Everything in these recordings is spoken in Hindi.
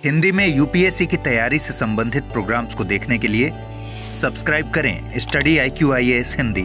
हिंदी में यूपीएससी की तैयारी से संबंधित प्रोग्राम्स को देखने के लिए सब्सक्राइब करें study IQIAS Hindi.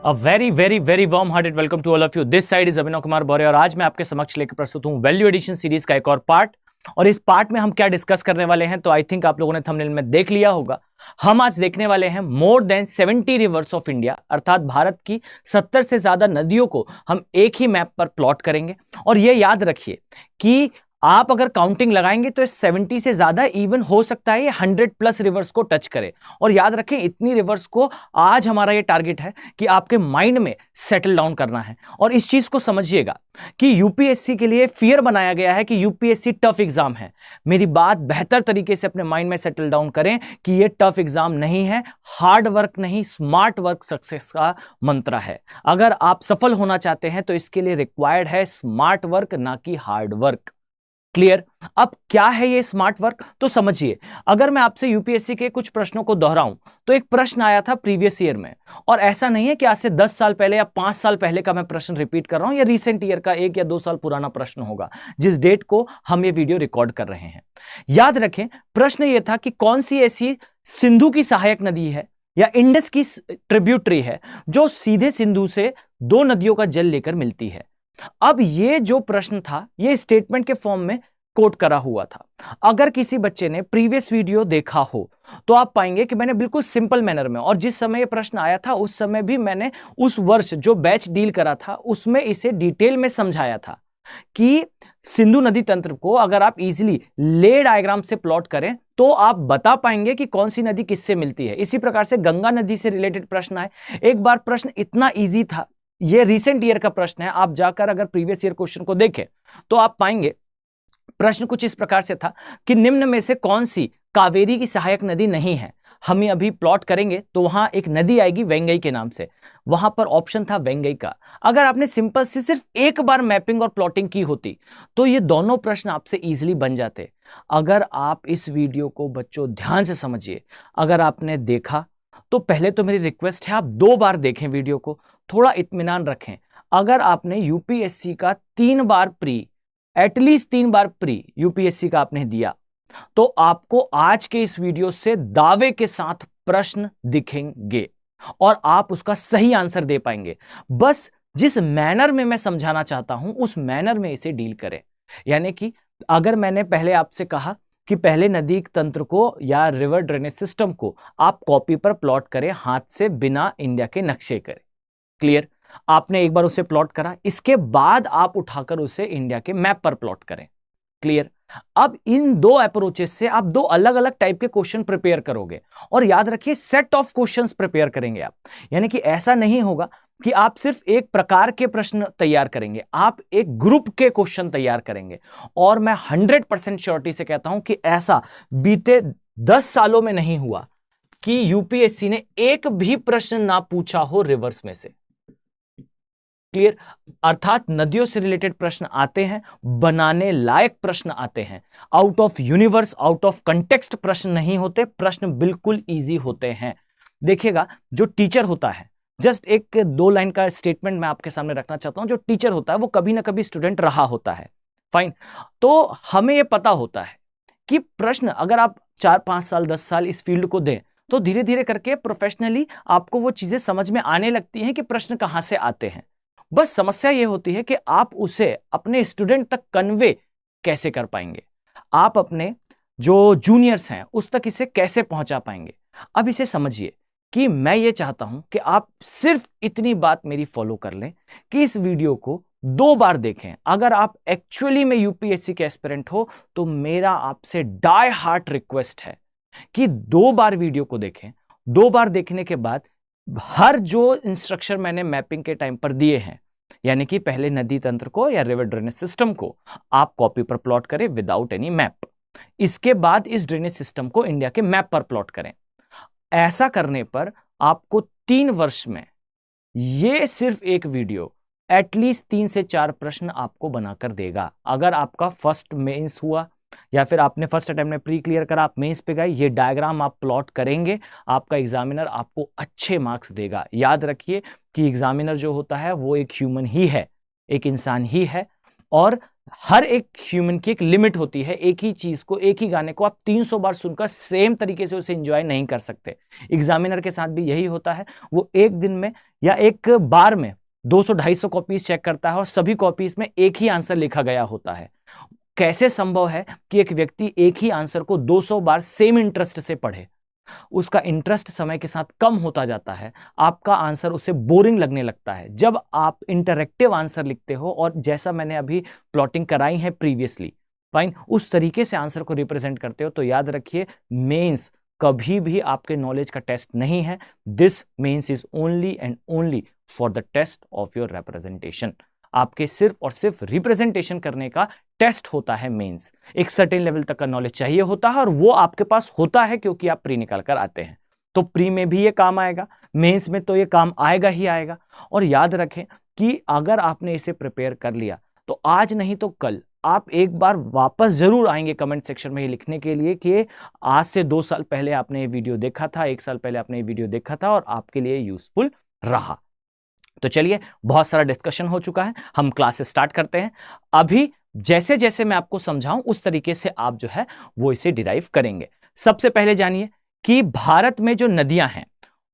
A very very very warm hearted welcome to all of you. This side is Abhinav Kumar बौरे और आज मैं आपके समक्ष लेकर प्रस्तुत हूं वैल्यू एडिशन सीरीज का एक और पार्ट। और इस पार्ट में हम क्या डिस्कस करने वाले हैं, तो आई थिंक आप लोगों ने थंबनेल में देख लिया होगा। हम आज देखने वाले हैं more than 70 reverse of India, अर्थात भारत की 70 से ज्यादा नदियों को हम एक ही मैप पर प्लॉट करेंगे। और यह याद रखिए कि आप अगर काउंटिंग लगाएंगे तो 70 से ज्यादा इवन हो सकता है ये 100+ रिवर्स को टच करे। और याद रखें इतनी रिवर्स को आज हमारा ये टारगेट है कि आपके माइंड में सेटल डाउन करना है। और इस चीज को समझिएगा कि यूपीएससी के लिए फियर बनाया गया है कि यूपीएससी टफ एग्जाम है। मेरी बात बेहतर तरीके से अपने माइंड में सेटल डाउन करें कि ये टफ एग्जाम नहीं है, हार्ड वर्क नहीं, स्मार्ट वर्क सक्सेस का मंत्र है। अगर आप सफल होना चाहते हैं तो इसके लिए रिक्वायर्ड है स्मार्ट वर्क, ना कि हार्ड वर्क। क्लियर? अब क्या है ये स्मार्ट वर्क, तो समझिए। अगर मैं आपसे यूपीएससी के कुछ प्रश्नों को दोहराऊं तो एक प्रश्न आया था प्रीवियस ईयर में, और ऐसा नहीं है कि आज से 10 साल पहले या 5 साल पहले का मैं प्रश्न रिपीट कर रहा हूं, या रिसेंट ईयर का 1 या 2 साल पुराना प्रश्न होगा जिस डेट को हम ये वीडियो रिकॉर्ड कर रहे हैं। याद रखें प्रश्न ये था कि कौन सी ऐसी सिंधु की सहायक नदी है या इंडस की ट्रिब्यूटरी है जो सीधे सिंधु से 2 नदियों का जल लेकर मिलती है। अब ये जो प्रश्न था ये स्टेटमेंट के फॉर्म में कोट करा हुआ था। अगर किसी बच्चे ने प्रीवियस वीडियो देखा हो तो आप पाएंगे कि मैंने बिल्कुल सिंपल मैनर में, और जिस समय ये प्रश्न आया था उस समय भी मैंने उस वर्ष जो बैच डील करा था उसमें इसे डिटेल में समझाया था कि सिंधु नदी तंत्र को अगर आप इजीली ले डायग्राम से प्लॉट करें तो आप बता पाएंगे कि कौन सी नदी किससे मिलती है। इसी प्रकार से गंगा नदी से रिलेटेड प्रश्न आए। एक बार प्रश्न इतना ईजी था, ये रिसेंट ईयर का प्रश्न है, आप जाकर अगर प्रीवियस ईयर क्वेश्चन को देखें तो आप पाएंगे प्रश्न कुछ इस प्रकार से था कि निम्न में से कौन सी कावेरी की सहायक नदी नहीं है। हम अभी प्लॉट करेंगे तो वहां एक नदी आएगी वेंगई के नाम से, वहां पर ऑप्शन था वेंगई का। अगर आपने सिंपल से सिर्फ एक बार मैपिंग और प्लॉटिंग की होती तो ये दोनों प्रश्न आपसे इजीली बन जाते। अगर आप इस वीडियो को बच्चों ध्यान से समझिए, अगर आपने देखा तो पहले तो मेरी रिक्वेस्ट है आप 2 बार देखें वीडियो को, थोड़ा इत्मीनान रखें। अगर आपने यूपीएससी का 3 बार प्री, एटलीस्ट 3 बार प्री यूपीएससी का आपने दिया तो आपको आज के इस वीडियो से दावे के साथ प्रश्न दिखेंगे और आप उसका सही आंसर दे पाएंगे। बस जिस मैनर में मैं समझाना चाहता हूं उस मैनर में इसे डील करें। यानी कि अगर मैंने पहले आपसे कहा कि पहले नदी तंत्र को या रिवर ड्रेनेज सिस्टम को आप कॉपी पर प्लॉट करें हाथ से, बिना इंडिया के नक्शे करें। क्लियर? आपने एक बार उसे प्लॉट करा, इसके बाद आप उठाकर उसे इंडिया के मैप पर प्लॉट करें। क्लियर? अब इन 2 अप्रोचेस से आप 2 अलग अलग टाइप के क्वेश्चन प्रिपेयर करोगे, और याद रखिए सेट ऑफ क्वेश्चंस प्रिपेयर करेंगे आप। यानी कि ऐसा नहीं होगा कि आप सिर्फ एक प्रकार के प्रश्न तैयार करेंगे, आप एक ग्रुप के क्वेश्चन तैयार करेंगे। और मैं 100% श्योरिटी से कहता हूं कि ऐसा बीते 10 सालों में नहीं हुआ कि यूपीएससी ने एक भी प्रश्न ना पूछा हो रिवर्स में से। क्लियर? अर्थात नदियों से रिलेटेड प्रश्न आते हैं, बनाने लायक प्रश्न आते हैं, out of universe, out of context प्रश्न नहीं होते, प्रश्न बिल्कुल इजी होते हैं। देखिएगा जो टीचर होता है, जस्ट एक 2 लाइन का स्टेटमेंट मैं आपके सामने रखना चाहता हूं। जो टीचर होता है वो कभी ना कभी स्टूडेंट रहा होता है, फाइन। तो हमें यह पता होता है कि प्रश्न अगर आप 4-5 साल 10 साल इस फील्ड को दें तो धीरे धीरे करके प्रोफेशनली आपको वो चीजें समझ में आने लगती हैं कि प्रश्न कहां से आते हैं। बस समस्या यह होती है कि आप उसे अपने स्टूडेंट तक कन्वे कैसे कर पाएंगे, आप अपने जो जूनियर्स हैं उस तक इसे कैसे पहुंचा पाएंगे। अब इसे समझिए कि मैं ये चाहता हूं कि आप सिर्फ इतनी बात मेरी फॉलो कर लें कि इस वीडियो को 2 बार देखें। अगर आप एक्चुअली में यूपीएससी के एस्पिरेंट हो तो मेरा आपसे डाई हार्ट रिक्वेस्ट है कि 2 बार वीडियो को देखें। 2 बार देखने के बाद हर जो इंस्ट्रक्शन मैंने मैपिंग के टाइम पर दिए हैं, यानी कि पहले नदी तंत्र को या रिवर ड्रेनेज सिस्टम को आप कॉपी पर प्लॉट करें विदाउट एनी मैप। इसके बाद इस ड्रेनेज सिस्टम को इंडिया के मैप पर प्लॉट करें। ऐसा करने पर आपको 3 वर्ष में ये सिर्फ एक वीडियो एटलीस्ट 3 से 4 प्रश्न आपको बनाकर देगा। अगर आपका फर्स्ट मेंस हुआ या फिर आपने फर्स्ट अटेम्प्ट में प्री क्लियर करा, आप मेंस पे गए, ये डायग्राम आप प्लॉट करेंगे, आपका एग्जामिनर आपको अच्छे मार्क्स देगा। याद रखिए कि एग्जामिनर जो होता है वो एक ह्यूमन ही है, एक इंसान ही है, और हर एक ह्यूमन की एक लिमिट होती है। एक ही चीज को, एक ही गाने को आप 300 बार सुनकर सेम तरीके से उसे एंजॉय नहीं कर सकते। एग्जामिनर के साथ भी यही होता है। वो एक दिन में या एक बार में 200-250 कॉपीज चेक करता है और सभी कॉपीज में एक ही आंसर लिखा गया होता है। कैसे संभव है कि एक व्यक्ति एक ही आंसर को 200 बार सेम इंटरेस्ट से पढ़े? उसका इंटरेस्ट समय के साथ कम होता जाता है, आपका आंसर उसे बोरिंग लगने लगता है। जब आप इंटरैक्टिव आंसर लिखते हो और जैसा मैंने अभी प्लॉटिंग कराई है प्रीवियसली, फाइन, उस तरीके से आंसर को रिप्रेजेंट करते हो, तो याद रखिए मेंस कभी भी आपके नॉलेज का टेस्ट नहीं है। This mains is only and only for the test of your representation. आपके सिर्फ और सिर्फ रिप्रेजेंटेशन करने का टेस्ट होता है मेंस। एक सर्टेन लेवल तक का नॉलेज चाहिए होता है और वो आपके पास होता है क्योंकि आप प्री निकाल कर आते हैं। तो प्री में भी ये काम आएगा, मेंस में तो ये काम आएगा ही आएगा। और याद रखें कि अगर आपने इसे प्रिपेयर कर लिया तो आज नहीं तो कल आप एक बार वापस जरूर आएंगे कमेंट सेक्शन में ये लिखने के लिए कि आज से 2 साल पहले आपने ये वीडियो देखा था, 1 साल पहले आपने ये वीडियो देखा था और आपके लिए यूजफुल रहा। तो चलिए, बहुत सारा डिस्कशन हो चुका है, हम क्लास स्टार्ट करते हैं। अभी जैसे जैसे मैं आपको समझाऊं उस तरीके से आप जो है वो इसे डिराइव करेंगे। सबसे पहले जानिए कि भारत में जो नदियां हैं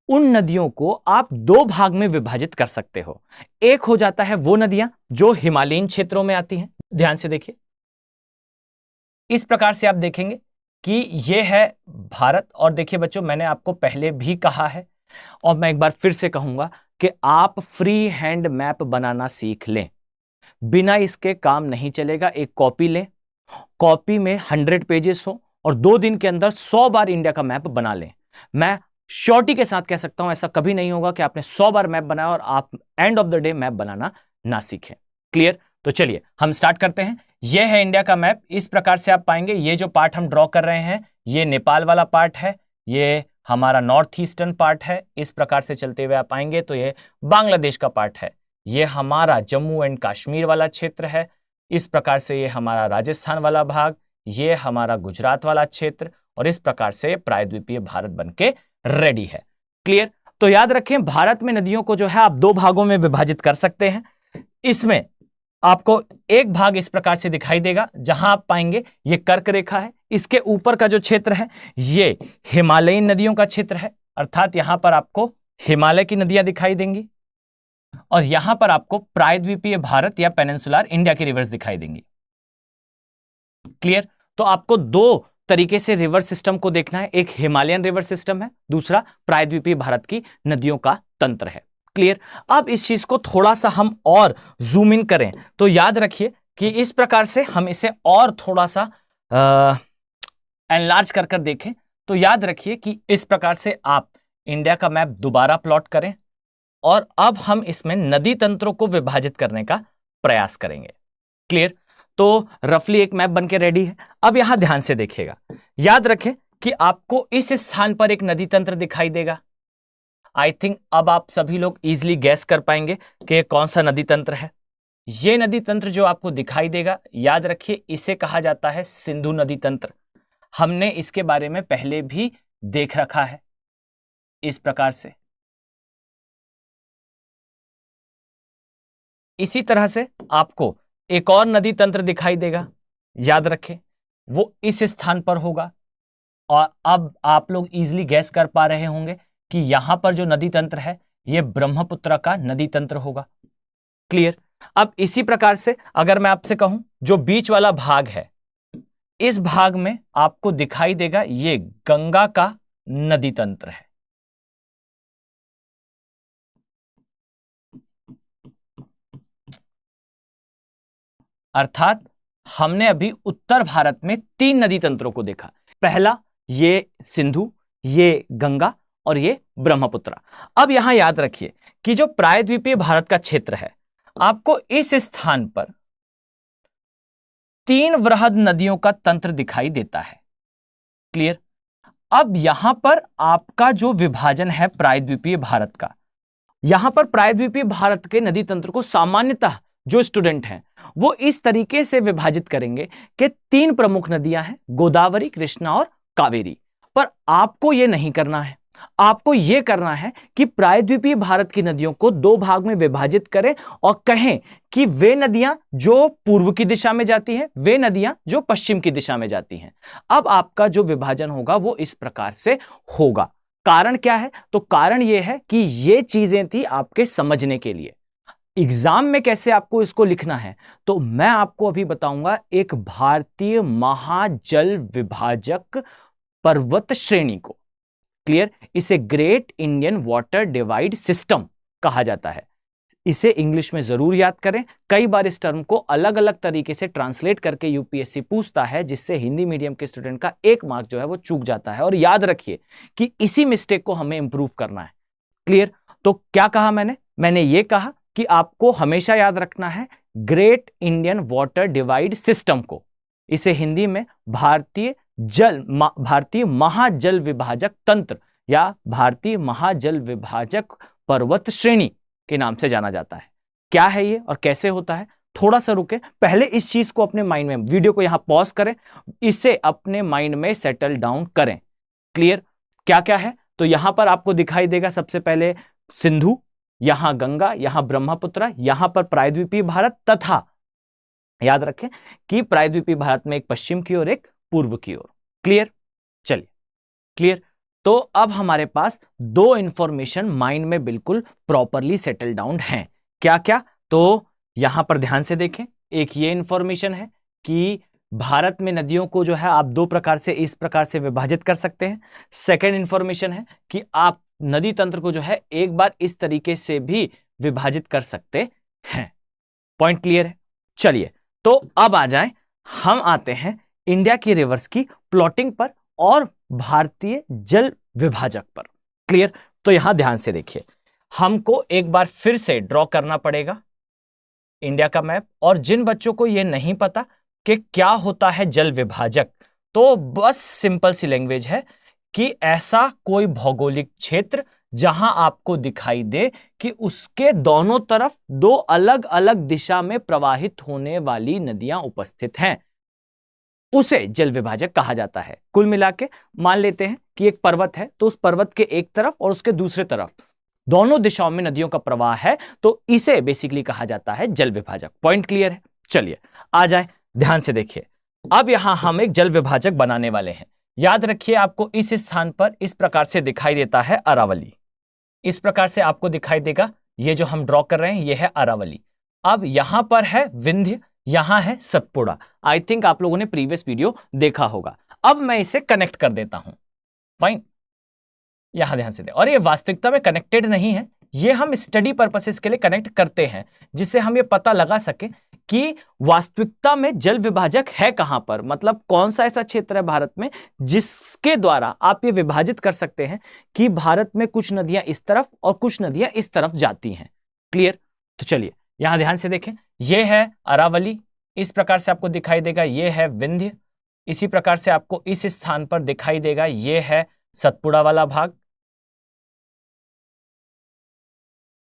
उन नदियों को आप 2 भाग में विभाजित कर सकते हो। एक हो जाता है वो नदियां जो हिमालयीन क्षेत्रों में आती हैं। ध्यान से देखिए, इस प्रकार से आप देखेंगे कि ये है भारत। और देखिए बच्चों, मैंने आपको पहले भी कहा है और मैं एक बार फिर से कहूंगा कि आप फ्री हैंड मैप बनाना सीख लें। बिना इसके काम नहीं चलेगा। एक कॉपी लें, कॉपी में 100 पेजेस हो और 2 दिन के अंदर 100 बार इंडिया का मैप बना लें। मैं श्योरिटी के साथ कह सकता हूं ऐसा कभी नहीं होगा कि आपने 100 बार मैप बनाया और आप end of the day map बनाना ना सीखें। क्लियर? तो चलिए हम स्टार्ट करते हैं। यह है इंडिया का मैप। इस प्रकार से आप पाएंगे ये जो पार्ट हम ड्रॉ कर रहे हैं ये नेपाल वाला पार्ट है, ये हमारा नॉर्थ ईस्टर्न पार्ट है। इस प्रकार से चलते हुए आप आएंगे तो ये बांग्लादेश का पार्ट है, ये हमारा जम्मू एंड कश्मीर वाला क्षेत्र है। इस प्रकार से ये हमारा राजस्थान वाला भाग, ये हमारा गुजरात वाला क्षेत्र और इस प्रकार से प्रायद्वीपीय भारत बनके रेडी है। क्लियर? तो याद रखें भारत में नदियों को जो है आप 2 भागों में विभाजित कर सकते हैं। इसमें आपको एक भाग इस प्रकार से दिखाई देगा जहां आप पाएंगे ये कर्क रेखा है, इसके ऊपर का जो क्षेत्र है ये हिमालयीन नदियों का क्षेत्र है, अर्थात यहां पर आपको हिमालय की नदियां दिखाई देंगी और यहां पर आपको प्रायद्वीपीय भारत या पेनिनसुलर इंडिया की रिवर्स दिखाई देंगी। क्लियर? तो आपको 2 तरीके से रिवर सिस्टम को देखना है, एक हिमालयन रिवर सिस्टम है, दूसरा प्रायद्वीपीय भारत की नदियों का तंत्र है। क्लियर? अब इस चीज को थोड़ा सा हम और जूम इन करें तो याद रखिए कि इस प्रकार से हम इसे और थोड़ा सा एनलार्ज कर देखें तो याद रखिए कि इस प्रकार से आप इंडिया का मैप दोबारा प्लॉट करें और अब हम इसमें नदी तंत्रों को विभाजित करने का प्रयास करेंगे। क्लियर? तो रफली एक मैप बनके रेडी है। अब यहां ध्यान से देखिएगा, याद रखें कि आपको इस स्थान पर एक नदी तंत्र दिखाई देगा। आई थिंक अब आप सभी लोग इजीली गैस कर पाएंगे कि कौन सा नदी तंत्र है। यह नदी तंत्र जो आपको दिखाई देगा, याद रखिए इसे कहा जाता है सिंधु नदी तंत्र। हमने इसके बारे में पहले भी देख रखा है। इस प्रकार से इसी तरह से आपको एक और नदी तंत्र दिखाई देगा, याद रखें वो इस स्थान पर होगा। और अब आप लोग इजीली गैस कर पा रहे होंगे कि यहां पर जो नदी तंत्र है यह ब्रह्मपुत्र का नदी तंत्र होगा। क्लियर? अब इसी प्रकार से अगर मैं आपसे कहूं जो बीच वाला भाग है, इस भाग में आपको दिखाई देगा ये गंगा का नदी तंत्र है। अर्थात हमने अभी उत्तर भारत में 3 नदी तंत्रों को देखा। पहला ये सिंधु, ये गंगा और ये ब्रह्मपुत्र। अब यहां याद रखिए कि जो प्रायद्वीपीय भारत का क्षेत्र है, आपको इस स्थान पर 3 वृहद नदियों का तंत्र दिखाई देता है। क्लियर? अब यहां पर आपका जो विभाजन है प्रायद्वीपीय भारत का, यहां पर प्रायद्वीपीय भारत के नदी तंत्र को सामान्यतः जो स्टूडेंट हैं वो इस तरीके से विभाजित करेंगे कि 3 प्रमुख नदियां हैं, गोदावरी, कृष्णा और कावेरी। पर आपको यह नहीं करना है। आपको यह करना है कि प्रायद्वीपीय भारत की नदियों को दो भाग में विभाजित करें और कहें कि वे नदियां जो पूर्व की दिशा में जाती हैं, वे नदियां जो पश्चिम की दिशा में जाती हैं। अब आपका जो विभाजन होगा वो इस प्रकार से होगा। कारण क्या है? तो कारण यह है कि ये चीजें थी आपके समझने के लिए। एग्जाम में कैसे आपको इसको लिखना है तो मैं आपको अभी बताऊंगा। एक भारतीय महाजल विभाजक पर्वत श्रेणी को, क्लियर, इसे great Indian water divide system कहा जाता है। इसे इंग्लिश में जरूर याद करें। कई बार इस टर्म को अलग अलग तरीके से ट्रांसलेट करके यूपीएससी पूछता है, जिससे हिंदी मीडियम के स्टूडेंट का 1 मार्क जो है वो चूक जाता है। और याद रखिए कि इसी मिस्टेक को हमें इंप्रूव करना है। क्लियर? तो क्या कहा मैंने ये कहा कि आपको हमेशा याद रखना है great Indian water divide system को। इसे हिंदी में भारतीय महाजल विभाजक तंत्र या भारतीय महाजल विभाजक पर्वत श्रेणी के नाम से जाना जाता है। क्या है ये और कैसे होता है? थोड़ा सा रुके, पहले इस चीज को अपने माइंड में, वीडियो को यहां पॉज करें, इसे अपने माइंड में सेटल डाउन करें। क्लियर? क्या क्या है? तो यहां पर आपको दिखाई देगा सबसे पहले सिंधु, यहां गंगा, यहां ब्रह्मपुत्र, यहां पर प्रायद्वीपीय भारत, तथा याद रखें कि प्रायद्वीपीय भारत में एक पश्चिम की ओर एक पूर्व की ओर। क्लियर? चलिए, क्लियर। तो अब हमारे पास दो इंफॉर्मेशन माइंड में बिल्कुल प्रॉपरली सेटल डाउन हैं। क्या क्या? तो यहां पर ध्यान से देखें। एक ये इंफॉर्मेशन है कि भारत में नदियों को जो है आप दो प्रकार से, इस प्रकार से विभाजित कर सकते हैं। सेकेंड इंफॉर्मेशन है कि आप नदी तंत्र को जो है एक बार इस तरीके से भी विभाजित कर सकते हैं। पॉइंट क्लियर है? चलिए, तो अब आ जाएं, हम आते हैं इंडिया की रिवर्स की प्लॉटिंग पर और भारतीय जल विभाजक पर। क्लियर? तो यहां ध्यान से देखिए, हमको एक बार फिर से ड्रॉ करना पड़ेगा इंडिया का मैप। और जिन बच्चों को यह नहीं पता कि क्या होता है जल विभाजक, तो बस सिंपल सी लैंग्वेज है कि ऐसा कोई भौगोलिक क्षेत्र जहां आपको दिखाई दे कि उसके दोनों तरफ दो अलग अलग दिशा में प्रवाहित होने वाली नदियां उपस्थित हैं, उसे जल विभाजक कहा जाता है। कुल मिला के मान लेते हैं कि एक पर्वत है, तो उस पर्वत के एक तरफ और उसके दूसरे तरफ दोनों दिशाओं में नदियों का प्रवाह है, तो इसे बेसिकली कहा जाता है जल विभाजक। पॉइंट क्लियर है? चलिए आ जाए, ध्यान से देखिए। अब यहां हम एक जल विभाजक बनाने वाले हैं। याद रखिए, आपको इस स्थान पर इस प्रकार से दिखाई देता है अरावली। इस प्रकार से आपको दिखाई देगा, ये जो हम ड्रॉ कर रहे हैं ये है अरावली। अब यहां पर है विंध्य, यहां है सतपुड़ा। आई थिंक आप लोगों ने प्रीवियस वीडियो देखा होगा। अब मैं इसे कनेक्ट कर देता हूं। फाइन, यहां ध्यान से दे। और ये वास्तविकता में कनेक्टेड नहीं है, ये हम स्टडी पर्पसेस के लिए कनेक्ट करते हैं, जिससे हम ये पता लगा सके कि वास्तविकता में जल विभाजक है कहां पर, मतलब कौन सा ऐसा क्षेत्र है भारत में जिसके द्वारा आप ये विभाजित कर सकते हैं कि भारत में कुछ नदियां इस तरफ और कुछ नदियां इस तरफ जाती हैं। क्लियर? तो चलिए यहां ध्यान से देखें, यह है अरावली, इस प्रकार से आपको दिखाई देगा, यह है विंध्य, इसी प्रकार से आपको इस स्थान पर दिखाई देगा, यह है सतपुड़ा वाला भाग।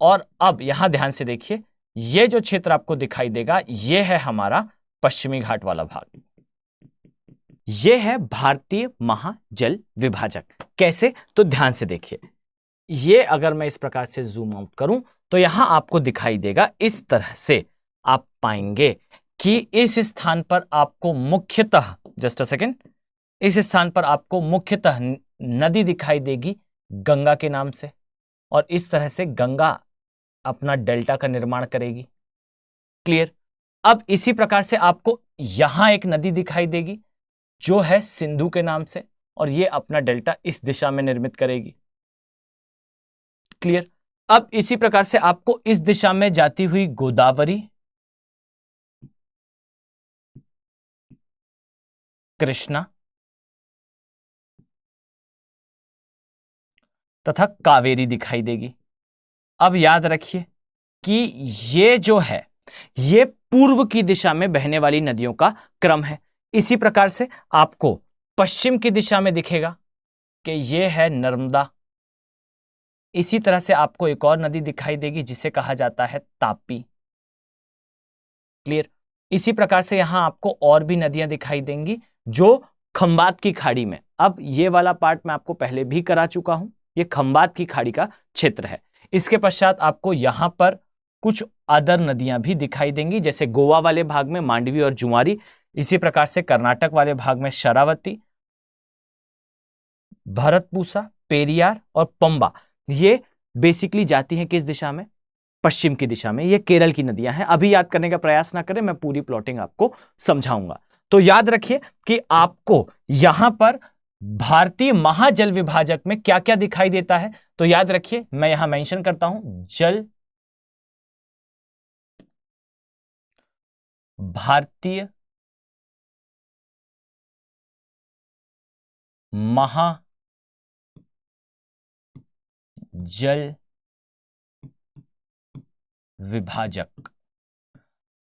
और अब यहां ध्यान से देखिए, यह जो क्षेत्र आपको दिखाई देगा यह है हमारा पश्चिमी घाट वाला भाग। यह है भारतीय महाजल विभाजक। कैसे? तो ध्यान से देखिए, ये अगर मैं इस प्रकार से जूम आउट करूं तो यहां आपको दिखाई देगा, इस तरह से आप पाएंगे कि इस स्थान पर आपको मुख्यतः, जस्ट अ सेकेंड, इस स्थान पर आपको मुख्यतः नदी दिखाई देगी गंगा के नाम से, और इस तरह से गंगा अपना डेल्टा का निर्माण करेगी। क्लियर? अब इसी प्रकार से आपको यहां एक नदी दिखाई देगी जो है सिंधु के नाम से, और ये अपना डेल्टा इस दिशा में निर्मित करेगी। क्लियर? अब इसी प्रकार से आपको इस दिशा में जाती हुई गोदावरी, कृष्णा तथा कावेरी दिखाई देगी। अब याद रखिए कि ये जो है ये पूर्व की दिशा में बहने वाली नदियों का क्रम है। इसी प्रकार से आपको पश्चिम की दिशा में दिखेगा कि ये है नर्मदा। इसी तरह से आपको एक और नदी दिखाई देगी जिसे कहा जाता है तापी। क्लियर? इसी प्रकार से यहां आपको और भी नदियां दिखाई देंगी जो खंबात की खाड़ी में, अब ये वाला पार्ट मैं आपको पहले भी करा चुका हूं, ये खंबात की खाड़ी का क्षेत्र है। इसके पश्चात आपको यहां पर कुछ अदर नदियां भी दिखाई देंगी, जैसे गोवा वाले भाग में मांडवी और जुआरी, इसी प्रकार से कर्नाटक वाले भाग में शरावती, भरतपूसा, पेरियार और पंबा। ये बेसिकली जाती हैं किस दिशा में? पश्चिम की दिशा में। ये केरल की नदियां हैं। अभी याद करने का प्रयास ना करें, मैं पूरी प्लॉटिंग आपको समझाऊंगा। तो याद रखिए कि आपको यहां पर भारतीय महाजल विभाजक में क्या क्या दिखाई देता है। तो याद रखिए, मैं यहां मेंशन करता हूं जल भारतीय महाजल विभाजक।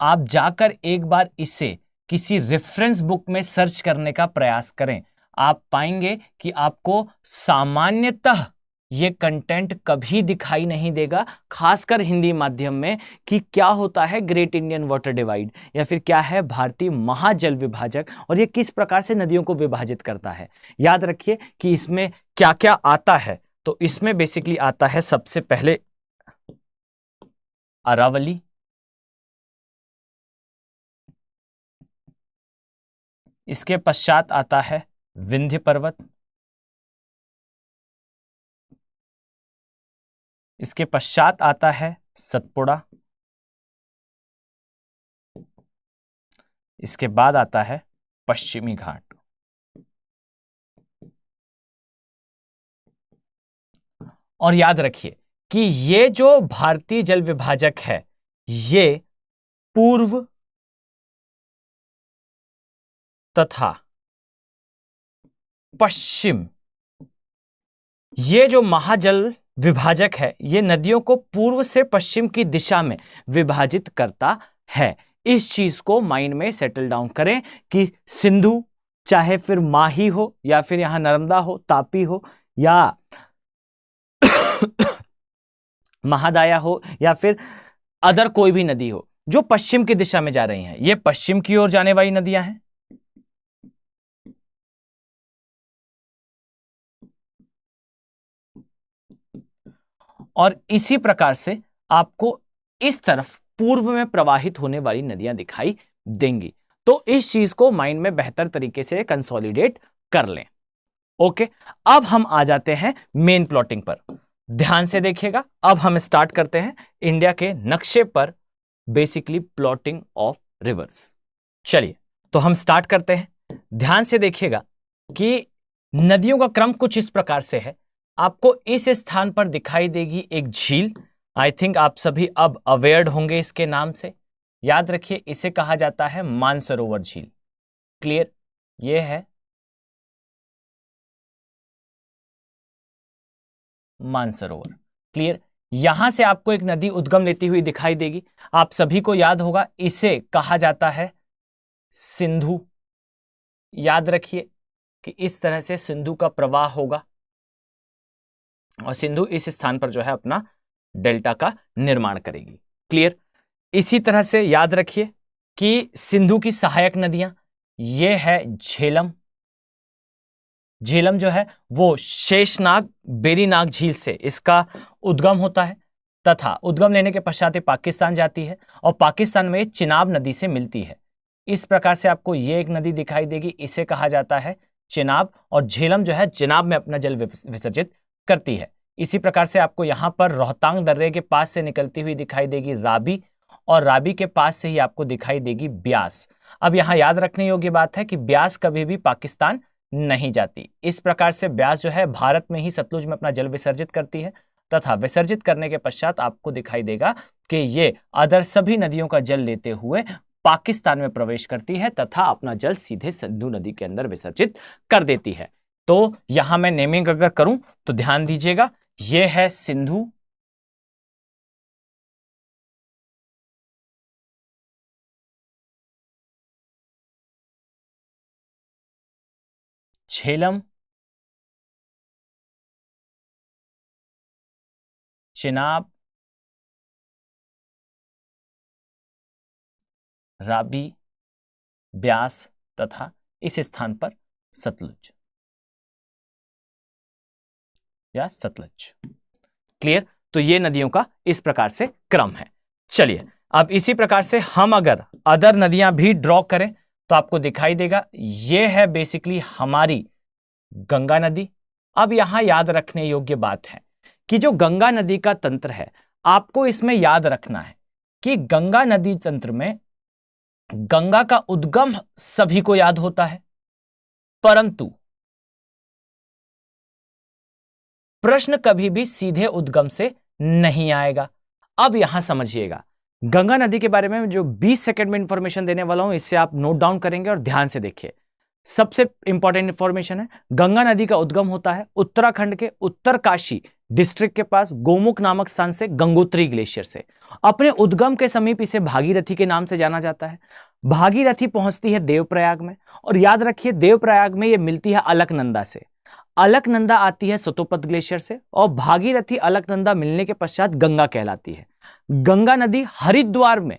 आप जाकर एक बार इसे किसी रेफरेंस बुक में सर्च करने का प्रयास करें, आप पाएंगे कि आपको सामान्यतः ये कंटेंट कभी दिखाई नहीं देगा, खासकर हिंदी माध्यम में, कि क्या होता है ग्रेट इंडियन वाटर डिवाइड या फिर क्या है भारतीय महाजल विभाजक और ये किस प्रकार से नदियों को विभाजित करता है। याद रखिए कि इसमें क्या क्या आता है। तो इसमें बेसिकली आता है सबसे पहले अरावली, इसके पश्चात आता है विंध्य पर्वत, इसके पश्चात आता है सतपुड़ा, इसके बाद आता है पश्चिमी घाट। और याद रखिए कि ये जो भारतीय जल विभाजक है, ये पूर्व तथा पश्चिम, ये जो महाजल विभाजक है, ये नदियों को पूर्व से पश्चिम की दिशा में विभाजित करता है। इस चीज को माइंड में सेटल डाउन करें कि सिंधु, चाहे फिर माही हो या फिर यहां नर्मदा हो, तापी हो या महादाया हो या फिर अदर कोई भी नदी हो जो पश्चिम की दिशा में जा रही हैं, ये पश्चिम की ओर जाने वाली नदियां हैं। और इसी प्रकार से आपको इस तरफ पूर्व में प्रवाहित होने वाली नदियां दिखाई देंगी। तो इस चीज को माइंड में बेहतर तरीके से कंसोलिडेट कर लें। ओके, अब हम आ जाते हैं मेन प्लॉटिंग पर। ध्यान से देखिएगा, अब हम स्टार्ट करते हैं इंडिया के नक्शे पर बेसिकली प्लॉटिंग ऑफ रिवर्स। चलिए, तो हम स्टार्ट करते हैं। ध्यान से देखिएगा कि नदियों का क्रम कुछ इस प्रकार से है। आपको इस स्थान पर दिखाई देगी एक झील। आई थिंक आप सभी अब अवेयर्ड होंगे इसके नाम से। याद रखिए, इसे कहा जाता है मानसरोवर झील। क्लियर? यह है मानसरोवर। क्लियर? यहां से आपको एक नदी उद्गम लेती हुई दिखाई देगी। आप सभी को याद होगा, इसे कहा जाता है सिंधु। याद रखिए कि इस तरह से सिंधु का प्रवाह होगा और सिंधु इस स्थान पर जो है अपना डेल्टा का निर्माण करेगी। क्लियर? इसी तरह से याद रखिए कि सिंधु की सहायक नदियां, ये है झेलम। झेलम जो है वो शेषनाग बेरीनाग झील से इसका उद्गम होता है तथा उद्गम लेने के पश्चात पाकिस्तान जाती है और पाकिस्तान में चिनाब नदी से मिलती है। इस प्रकार से आपको ये एक नदी दिखाई देगी, इसे कहा जाता है चिनाब। और झेलम जो है चिनाब में अपना जल विसर्जित करती है। इसी प्रकार से आपको यहां पर रोहतांग दर्रे के पास से निकलती हुई दिखाई देगी राबी, और राबी के पास से ही आपको दिखाई देगी ब्यास। अब यहां याद रखने योग्य बात है कि ब्यास कभी भी पाकिस्तान नहीं जाती। इस प्रकार से ब्यास जो है भारत में ही सतलुज में अपना जल विसर्जित करती है तथा विसर्जित करने के पश्चात आपको दिखाई देगा कि ये अदर सभी नदियों का जल लेते हुए पाकिस्तान में प्रवेश करती है तथा अपना जल सीधे सिंधु नदी के अंदर विसर्जित कर देती है। तो यहां मैं नेमिंग अगर करूं तो ध्यान दीजिएगा, यह है सिंधु, झेलम, चिनाब, राबी, ब्यास तथा इस स्थान पर सतलुज। या सतलज। क्लियर? तो ये नदियों का इस प्रकार से क्रम है। चलिए अब इसी प्रकार से हम अगर अदर नदियां भी ड्रॉ करें तो आपको दिखाई देगा ये है बेसिकली हमारी गंगा नदी। अब यहां याद रखने योग्य बात है कि जो गंगा नदी का तंत्र है, आपको इसमें याद रखना है कि गंगा नदी तंत्र में गंगा का उद्गम सभी को याद होता है, परंतु प्रश्न कभी भी सीधे उद्गम से नहीं आएगा। अब यहां समझिएगा, गंगा नदी के बारे में जो 20 सेकंड में इंफॉर्मेशन देने वाला हूं, इससे आप नोट डाउन करेंगे और ध्यान से देखिए। सबसे इंपॉर्टेंट इंफॉर्मेशन है, गंगा नदी का उद्गम होता है उत्तराखंड के उत्तरकाशी डिस्ट्रिक्ट के पास गोमुख नामक स्थान से, गंगोत्री ग्लेशियर से। अपने उद्गम के समीप इसे भागीरथी के नाम से जाना जाता है। भागीरथी पहुंचती है देवप्रयाग में, और याद रखिए देवप्रयाग में यह मिलती है अलकनंदा से। अलकनंदा आती है सतोपत ग्लेशियर से, और भागीरथी अलकनंदा मिलने के पश्चात गंगा कहलाती है। गंगा नदी हरिद्वार में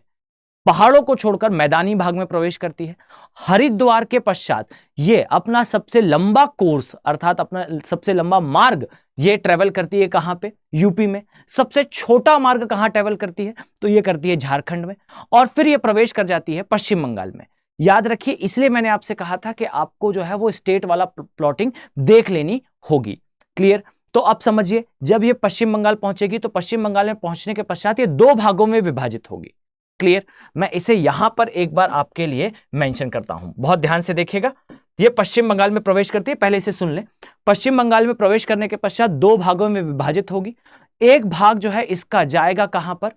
पहाड़ों को छोड़कर मैदानी भाग में प्रवेश करती है। हरिद्वार के पश्चात ये अपना सबसे लंबा कोर्स अर्थात अपना सबसे लंबा मार्ग ये ट्रेवल करती है कहां पे? यूपी में। सबसे छोटा मार्ग कहां ट्रेवल करती है? तो ये करती है झारखंड में, और फिर ये प्रवेश कर जाती है पश्चिम बंगाल में। याद रखिए, इसलिए मैंने आपसे कहा था कि आपको जो है वो स्टेट वाला प्लॉटिंग देख लेनी होगी। क्लियर? तो अब समझिए, जब ये पश्चिम बंगाल पहुंचेगी तो पश्चिम बंगाल में पहुंचने के पश्चात ये 2 भागों में विभाजित होगी। क्लियर? मैं इसे यहां पर एक बार आपके लिए मेंशन करता हूं, बहुत ध्यान से देखिएगा। ये पश्चिम बंगाल में प्रवेश करती है, पहले इसे सुन लें। पश्चिम बंगाल में प्रवेश करने के पश्चात 2 भागों में विभाजित होगी। एक भाग जो है इसका जाएगा कहां पर?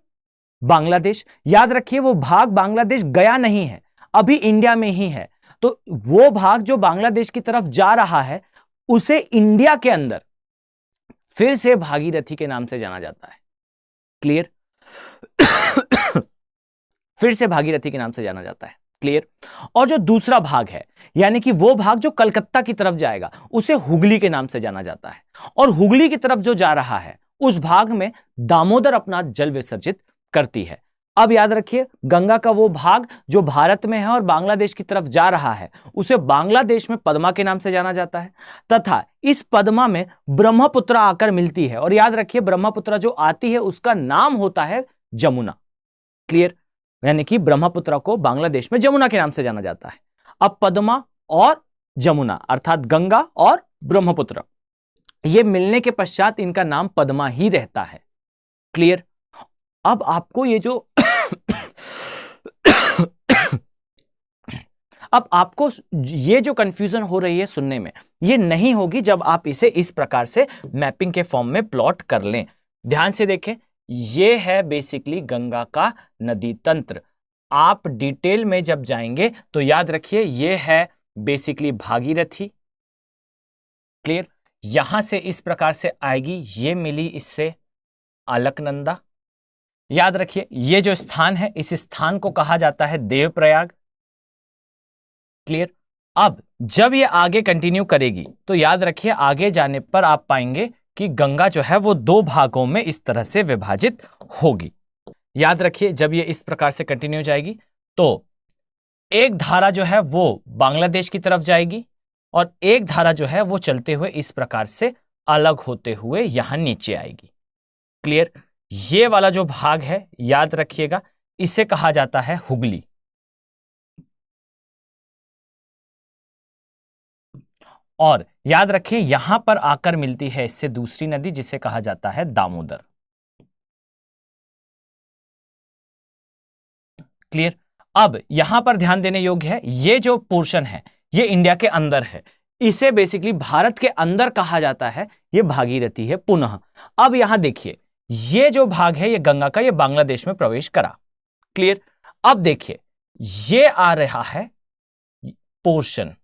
बांग्लादेश। याद रखिए, वो भाग बांग्लादेश गया नहीं है, अभी इंडिया में ही है। तो वो भाग जो बांग्लादेश की तरफ जा रहा है उसे इंडिया के अंदर फिर से भागीरथी के नाम से जाना जाता है। क्लियर? फिर से भागीरथी के नाम से जाना जाता है। क्लियर? और जो दूसरा भाग है, यानी कि वो भाग जो कलकत्ता की तरफ जाएगा, उसे हुगली के नाम से जाना जाता है। और हुगली की तरफ जो जा रहा है उस भाग में दामोदर अपना जल विसर्जित करती है। अब याद रखिए, गंगा का वो भाग जो भारत में है और बांग्लादेश की तरफ जा रहा है उसे बांग्लादेश में पद्मा के नाम से जाना जाता है, तथा इस पद्मा में ब्रह्मपुत्रा आकर मिलती है। और याद रखिए, ब्रह्मपुत्रा जो आती है उसका नाम होता है जमुना। क्लियर? यानी कि ब्रह्मपुत्रा को बांग्लादेश में जमुना के नाम से जाना जाता है। अब पद्मा और जमुना अर्थात गंगा और ब्रह्मपुत्र ये मिलने के पश्चात इनका नाम पद्मा ही रहता है। क्लियर? अब आपको ये जो अब आपको ये जो कंफ्यूजन हो रही है सुनने में, ये नहीं होगी जब आप इसे इस प्रकार से मैपिंग के फॉर्म में प्लॉट कर लें। ध्यान से देखें, ये है बेसिकली गंगा का नदी तंत्र। आप डिटेल में जब जाएंगे तो याद रखिए, ये है बेसिकली भागीरथी। क्लियर? यहां से इस प्रकार से आएगी, ये मिली इससे अलकनंदा। याद रखिए, ये जो स्थान है इस स्थान को कहा जाता है देवप्रयाग। क्लियर? अब जब ये आगे कंटिन्यू करेगी तो याद रखिए, आगे जाने पर आप पाएंगे कि गंगा जो है वो 2 भागों में इस तरह से विभाजित होगी। याद रखिए, जब ये इस प्रकार से कंटिन्यू जाएगी तो एक धारा जो है वो बांग्लादेश की तरफ जाएगी और एक धारा जो है वो चलते हुए इस प्रकार से अलग होते हुए यहां नीचे आएगी। क्लियर? ये वाला जो भाग है याद रखिएगा, इसे कहा जाता है हुगली। और याद रखिए, यहां पर आकर मिलती है इससे दूसरी नदी जिसे कहा जाता है दामोदर। क्लियर? अब यहां पर ध्यान देने योग्य है, ये जो पोर्शन है ये इंडिया के अंदर है, इसे बेसिकली भारत के अंदर कहा जाता है, ये भागीरथी है पुनः। अब यहां देखिए, ये जो भाग है ये गंगा का, ये बांग्लादेश में प्रवेश करा। क्लियर? अब देखिए, ये आ रहा है पोर्शन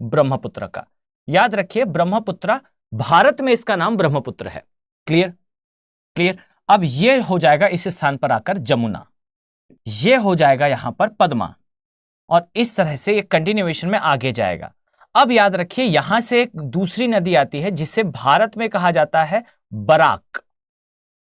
ब्रह्मपुत्र का। याद रखिए, ब्रह्मपुत्र भारत में इसका नाम ब्रह्मपुत्र है। क्लियर? क्लियर? अब ये हो जाएगा इस स्थान पर आकर जमुना, ये हो जाएगा यहां पर पद्मा, और इस तरह से ये कंटिन्यूएशन में आगे जाएगा। अब याद रखिए, यहां से एक दूसरी नदी आती है जिसे भारत में कहा जाता है बराक।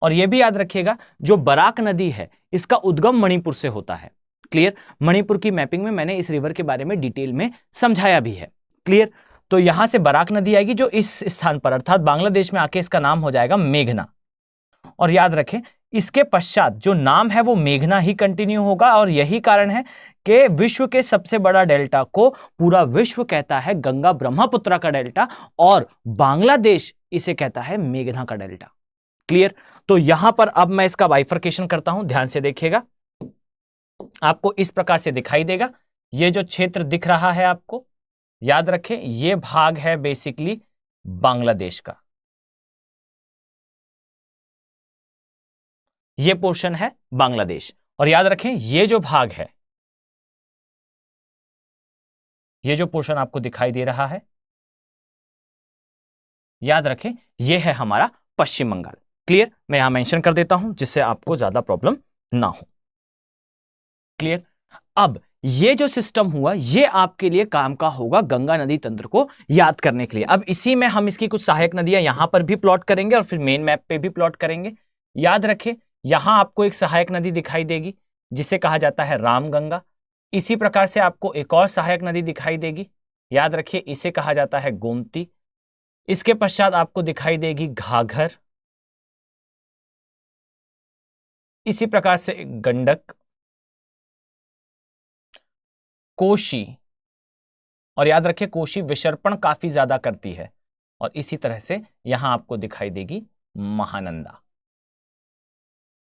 और यह भी याद रखिएगा, जो बराक नदी है इसका उद्गम मणिपुर से होता है। क्लियर? मणिपुर की मैपिंग में मैंने इस रिवर के बारे में डिटेल में समझाया भी है। क्लियर? तो यहां से बराक नदी आएगी जो इस स्थान पर अर्थात बांग्लादेश में आके इसका नाम हो जाएगा मेघना। और याद रखें इसके पश्चात जो नाम है वो मेघना ही कंटिन्यू होगा, और यही कारण है कि विश्व के सबसे बड़ा डेल्टा को पूरा विश्व कहता है गंगा ब्रह्मपुत्र का डेल्टा, और बांग्लादेश इसे कहता है मेघना का डेल्टा। क्लियर? तो यहां पर अब मैं इसका बाइफर्केशन करता हूं, ध्यान से देखिएगा। आपको इस प्रकार से दिखाई देगा, ये जो क्षेत्र दिख रहा है आपको, याद रखें ये भाग है बेसिकली बांग्लादेश का, ये पोर्शन है बांग्लादेश। और याद रखें ये जो भाग है, ये जो पोर्शन आपको दिखाई दे रहा है, याद रखें ये है हमारा पश्चिम बंगाल। क्लियर? मैं यहां मेंशन कर देता हूं जिससे आपको ज्यादा प्रॉब्लम ना हो। क्लियर? अब ये जो सिस्टम हुआ ये आपके लिए काम का होगा गंगा नदी तंत्र को याद करने के लिए। अब इसी में हम इसकी कुछ सहायक नदियां यहां पर भी प्लॉट करेंगे और फिर मेन मैप पे भी प्लॉट करेंगे। याद रखें यहां आपको एक सहायक नदी दिखाई देगी जिसे कहा जाता है रामगंगा। इसी प्रकार से आपको एक और सहायक नदी दिखाई देगी, याद रखिए इसे कहा जाता है गोमती। इसके पश्चात आपको दिखाई देगी घाघर, इसी प्रकार से गंडक, कोशी, और याद रखिए कोशी विसर्पण काफी ज्यादा करती है, और इसी तरह से यहां आपको दिखाई देगी महानंदा।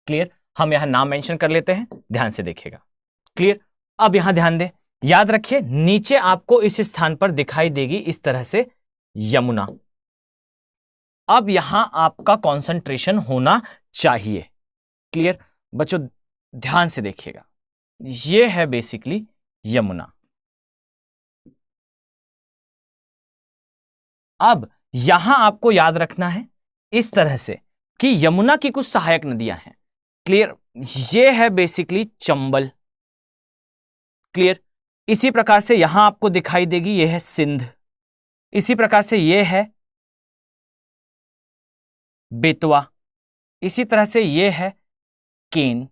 क्लियर? हम यहां नाम मेंशन कर लेते हैं, ध्यान से देखिएगा। क्लियर? अब यहां ध्यान दें, याद रखिए नीचे आपको इस स्थान पर दिखाई देगी इस तरह से यमुना। अब यहां आपका कंसंट्रेशन होना चाहिए। क्लियर? बच्चों ध्यान से देखिएगा, यह है बेसिकली यमुना। अब यहां आपको याद रखना है इस तरह से कि यमुना की कुछ सहायक नदियां हैं। क्लियर? ये है बेसिकली चंबल। क्लियर? इसी प्रकार से यहां आपको दिखाई देगी ये है सिंध, इसी प्रकार से ये है बेतवा, इसी तरह से ये है केन,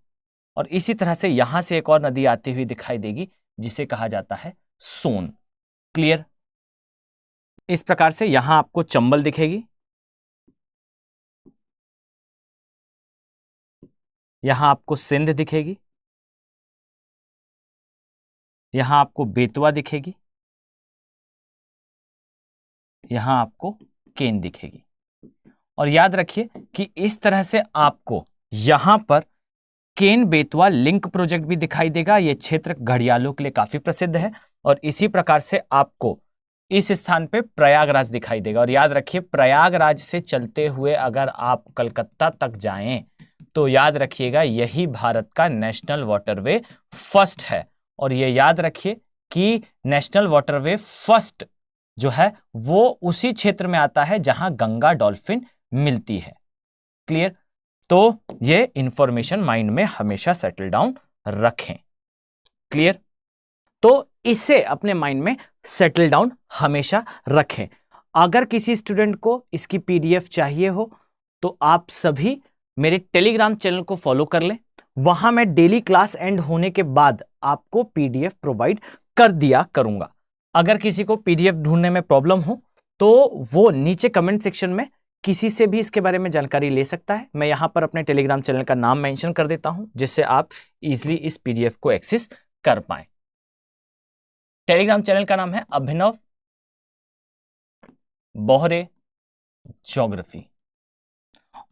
और इसी तरह से यहां से एक और नदी आती हुई दिखाई देगी जिसे कहा जाता है सोन। क्लियर? इस प्रकार से यहां आपको चंबल दिखेगी, यहां आपको सिंध दिखेगी, यहां आपको बेतवा दिखेगी, यहां आपको केन दिखेगी। और याद रखिए कि इस तरह से आपको यहां पर केन बेतवा लिंक प्रोजेक्ट भी दिखाई देगा। यह क्षेत्र घड़ियालों के लिए काफी प्रसिद्ध है, और इसी प्रकार से आपको इस स्थान पे प्रयागराज दिखाई देगा। और याद रखिए प्रयागराज से चलते हुए अगर आप कलकत्ता तक जाएं तो याद रखिएगा यही भारत का नेशनल वाटरवे फर्स्ट है। और ये याद रखिए कि नेशनल वाटरवे फर्स्ट जो है वो उसी क्षेत्र में आता है जहां गंगा डॉल्फिन मिलती है। क्लियर? तो ये इंफॉर्मेशन माइंड में हमेशा सेटल डाउन रखें। क्लियर? तो इसे अपने माइंड में सेटल डाउन हमेशा रखें। अगर किसी स्टूडेंट को इसकी पीडीएफ चाहिए हो तो आप सभी मेरे टेलीग्राम चैनल को फॉलो कर लें, वहां मैं डेली क्लास एंड होने के बाद आपको पीडीएफ प्रोवाइड कर दिया करूंगा। अगर किसी को पीडीएफ ढूंढने में प्रॉब्लम हो तो वो नीचे कमेंट सेक्शन में किसी से भी इसके बारे में जानकारी ले सकता है। मैं यहां पर अपने टेलीग्राम चैनल का नाम मेंशन कर देता हूं जिससे आप इजीली इस पीडीएफ को एक्सेस कर पाएं। टेलीग्राम चैनल का नाम है अभिनव बोहरे ज्योग्राफी।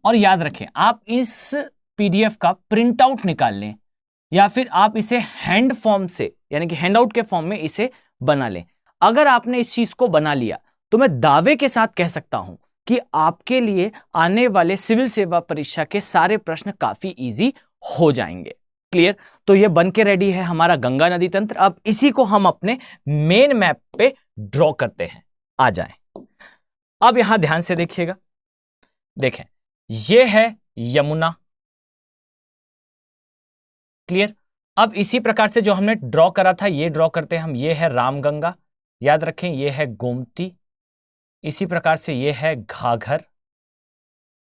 और याद रखें आप इस पीडीएफ का प्रिंट आउट निकाल लें या फिर आप इसे हैंड फॉर्म से यानी कि हैंड आउट के फॉर्म में इसे बना लें। अगर आपने इस चीज को बना लिया तो मैं दावे के साथ कह सकता हूं कि आपके लिए आने वाले सिविल सेवा परीक्षा के सारे प्रश्न काफी इजी हो जाएंगे। क्लियर? तो ये बन के रेडी है हमारा गंगा नदी तंत्र। अब इसी को हम अपने मेन मैप पे ड्रॉ करते हैं। आ जाएं। अब यहां ध्यान से देखिएगा, देखें ये है यमुना। क्लियर? अब इसी प्रकार से जो हमने ड्रॉ करा था ये ड्रॉ करते हैं हम। ये है रामगंगा, याद रखें ये है गोमती, इसी प्रकार से ये है घाघर।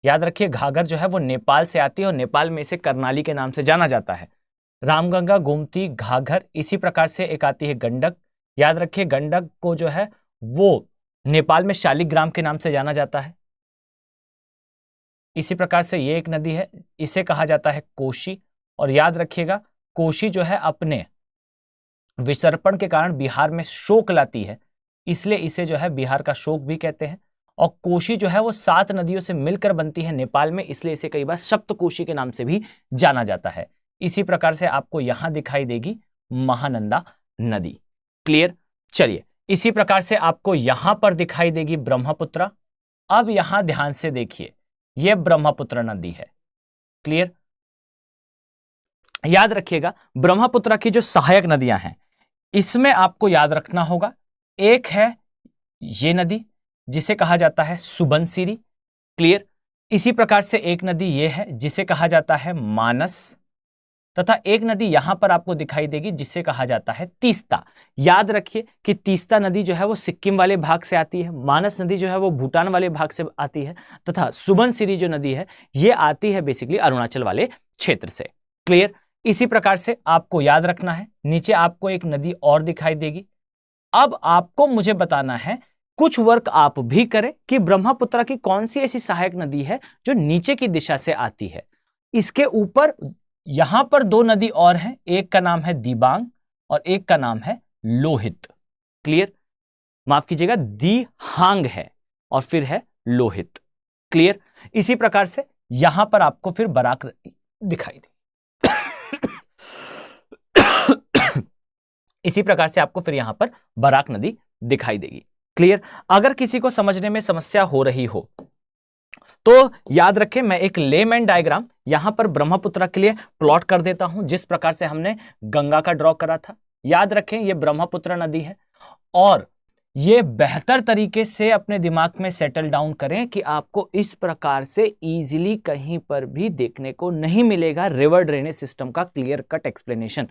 याद रखिए घाघर जो है वो नेपाल से आती है और नेपाल में इसे कर्नाली के नाम से जाना जाता है। रामगंगा, गोमती, घाघर, इसी प्रकार से एक आती है गंडक। याद रखिए गंडक को जो है वो नेपाल में शालिग्राम के नाम से जाना जाता है। इसी प्रकार से ये एक नदी है, इसे कहा जाता है कोशी। और याद रखिएगा कोशी जो है अपने विसर्पण के कारण बिहार में शोक लाती है, इसलिए इसे जो है बिहार का शोक भी कहते हैं। और कोशी जो है वो 7 नदियों से मिलकर बनती है नेपाल में, इसलिए इसे कई बार सप्तकोशी के नाम से भी जाना जाता है। इसी प्रकार से आपको यहां दिखाई देगी महानंदा नदी। क्लियर? चलिए, इसी प्रकार से आपको यहां पर दिखाई देगी ब्रह्मपुत्र। अब यहां ध्यान से देखिए, यह ब्रह्मपुत्र नदी है। क्लियर? याद रखिएगा ब्रह्मपुत्र की जो सहायक नदियां हैं, इसमें आपको याद रखना होगा, एक है ये नदी जिसे कहा जाता है सुबनसिरी। क्लियर? इसी प्रकार से एक नदी ये है जिसे कहा जाता है मानस, तथा एक नदी यहां पर आपको दिखाई देगी जिसे कहा जाता है तीस्ता। याद रखिए कि तीस्ता नदी जो है वो सिक्किम वाले भाग से आती है, मानस नदी जो है वो भूटान वाले भाग से आती है, तथा सुबनसिरी जो नदी है ये आती है बेसिकली अरुणाचल वाले क्षेत्र से। क्लियर? इसी प्रकार से आपको याद रखना है, नीचे आपको एक नदी और दिखाई देगी। अब आपको मुझे बताना है, कुछ वर्क आप भी करें कि ब्रह्मपुत्र की कौन सी ऐसी सहायक नदी है जो नीचे की दिशा से आती है। इसके ऊपर यहां पर 2 नदी और हैं, एक का नाम है दिबांग और एक का नाम है लोहित। क्लियर? माफ कीजिएगा, दिहांग है और फिर है लोहित। क्लियर? इसी प्रकार से यहां पर आपको फिर बराक नदी दिखाई देगी। इसी प्रकार से आपको फिर यहां पर बराक नदी दिखाई देगी। क्लियर? अगर किसी को समझने में समस्या हो रही हो तो याद रखें, मैं एक लेमैन डायग्राम यहां पर ब्रह्मपुत्र के लिए प्लॉट कर देता हूं, जिस प्रकार से हमने गंगा का ड्रॉ करा था। याद रखें यह ब्रह्मपुत्र नदी है और यह बेहतर तरीके से अपने दिमाग में सेटल डाउन करें कि आपको इस प्रकार से इजीली कहीं पर भी देखने को नहीं मिलेगा रिवर ड्रेनेज सिस्टम का क्लियर कट एक्सप्लेनेशन।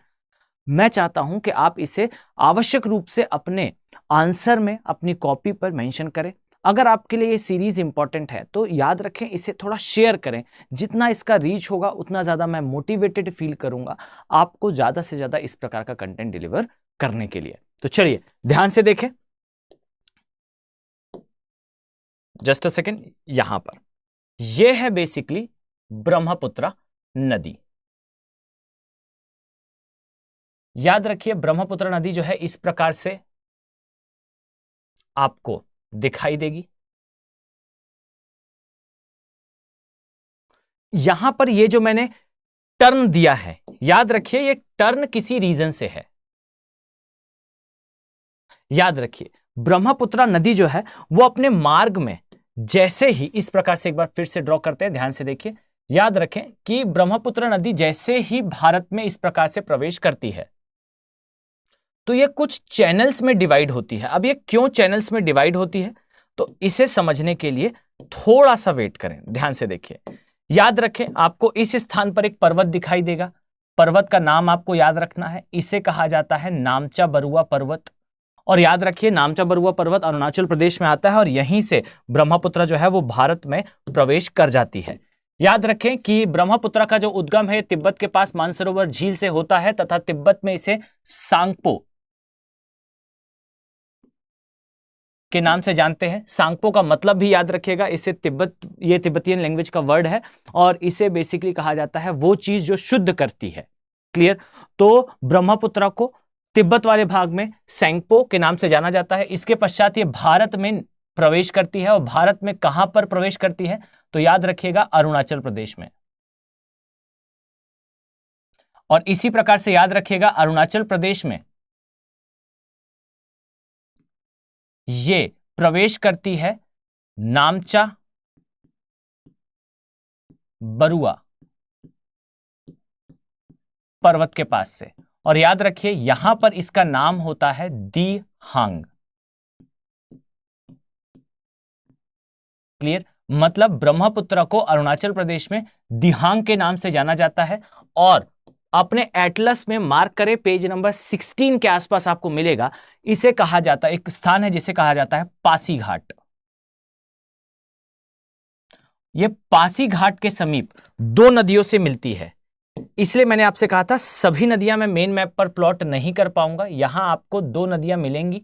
मैं चाहता हूं कि आप इसे आवश्यक रूप से अपने आंसर में अपनी कॉपी पर मेंशन करें। अगर आपके लिए ये सीरीज इंपॉर्टेंट है तो याद रखें, इसे थोड़ा शेयर करें। जितना इसका रीच होगा उतना ज्यादा मैं मोटिवेटेड फील करूंगा आपको ज्यादा से ज्यादा इस प्रकार का कंटेंट डिलीवर करने के लिए। तो चलिए ध्यान से देखें, जस्ट अ सेकेंड। यहां पर यह है बेसिकली ब्रह्मपुत्र नदी। याद रखिए ब्रह्मपुत्र नदी जो है इस प्रकार से आपको दिखाई देगी। यहां पर ये जो मैंने टर्न दिया है, याद रखिए ये टर्न किसी रीजन से है। याद रखिए ब्रह्मपुत्र नदी जो है वो अपने मार्ग में जैसे ही, इस प्रकार से एक बार फिर से ड्रॉ करते हैं, ध्यान से देखिए। याद रखें कि ब्रह्मपुत्र नदी जैसे ही भारत में इस प्रकार से प्रवेश करती है तो ये कुछ चैनल्स में डिवाइड होती है। अब ये क्यों चैनल्स में डिवाइड होती है तो इसे समझने के लिए थोड़ा सा वेट करें, ध्यान से देखिए। याद रखें आपको इस स्थान पर एक पर्वत दिखाई देगा, पर्वत का नाम आपको याद रखना है, इसे कहा जाता है नामचा बरुआ पर्वत। और याद रखिए नामचा बरुआ पर्वत अरुणाचल प्रदेश में आता है और यहीं से ब्रह्मपुत्र जो है वो भारत में प्रवेश कर जाती है। याद रखें कि ब्रह्मपुत्र का जो उद्गम है तिब्बत के पास मानसरोवर झील से होता है तथा तिब्बत में इसे सांगपो के नाम से जानते हैं। सांगपो का मतलब भी याद रखिएगा, इसे ये तिब्बतियन लैंग्वेज का वर्ड है और इसे बेसिकली कहा जाता है वो चीज जो शुद्ध करती है। क्लियर? तो ब्रह्मपुत्र को तिब्बत वाले भाग में सैंगपो के नाम से जाना जाता है। इसके पश्चात ये भारत में प्रवेश करती है और भारत में कहां पर प्रवेश करती है तो याद रखिएगा अरुणाचल प्रदेश में। और इसी प्रकार से याद रखिएगा अरुणाचल प्रदेश में ये प्रवेश करती है नामचा बरुआ पर्वत के पास से। और याद रखिए यहां पर इसका नाम होता है दिहांग। क्लियर? मतलब ब्रह्मपुत्र को अरुणाचल प्रदेश में दिहांग के नाम से जाना जाता है। और अपने एटलस में मार्क करें, पेज नंबर 16 के आसपास आपको मिलेगा, इसे कहा जाता है, एक स्थान है जिसे कहा जाता है पासीघाट। यह पासीघाट के समीप 2 नदियों से मिलती है, इसलिए मैंने आपसे कहा था सभी नदियां मैं मेन मैप पर प्लॉट नहीं कर पाऊंगा। यहां आपको 2 नदियां मिलेंगी,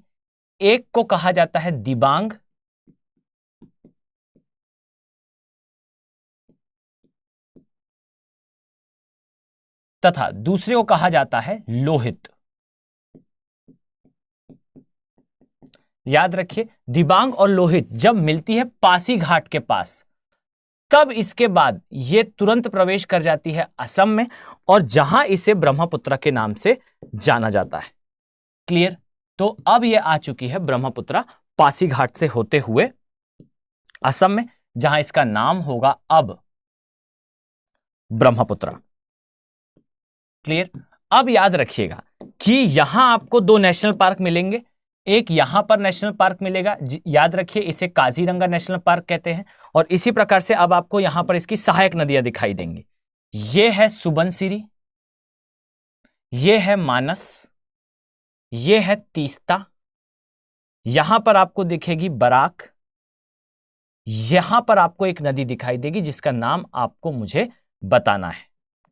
एक को कहा जाता है दिबांग तथा दूसरे को कहा जाता है लोहित। याद रखिए, दिबांग और लोहित जब मिलती है पासी घाट के पास, तब इसके बाद ये तुरंत प्रवेश कर जाती है असम में, और जहां इसे ब्रह्मपुत्र के नाम से जाना जाता है। क्लियर? तो अब ये आ चुकी है ब्रह्मपुत्र पासीघाट से होते हुए असम में, जहां इसका नाम होगा अब ब्रह्मपुत्र। क्लियर? अब याद रखिएगा कि यहां आपको दो नेशनल पार्क मिलेंगे, एक यहां पर नेशनल पार्क मिलेगा, याद रखिए इसे काजीरंगा नेशनल पार्क कहते हैं, और इसी प्रकार से अब आपको यहां पर इसकी सहायक नदियां दिखाई देंगी। ये है सुबनसिरी, ये है मानस, ये है तीस्ता, यहां पर आपको दिखेगी बराक, यहां पर आपको एक नदी दिखाई देगी जिसका नाम आपको मुझे बताना है।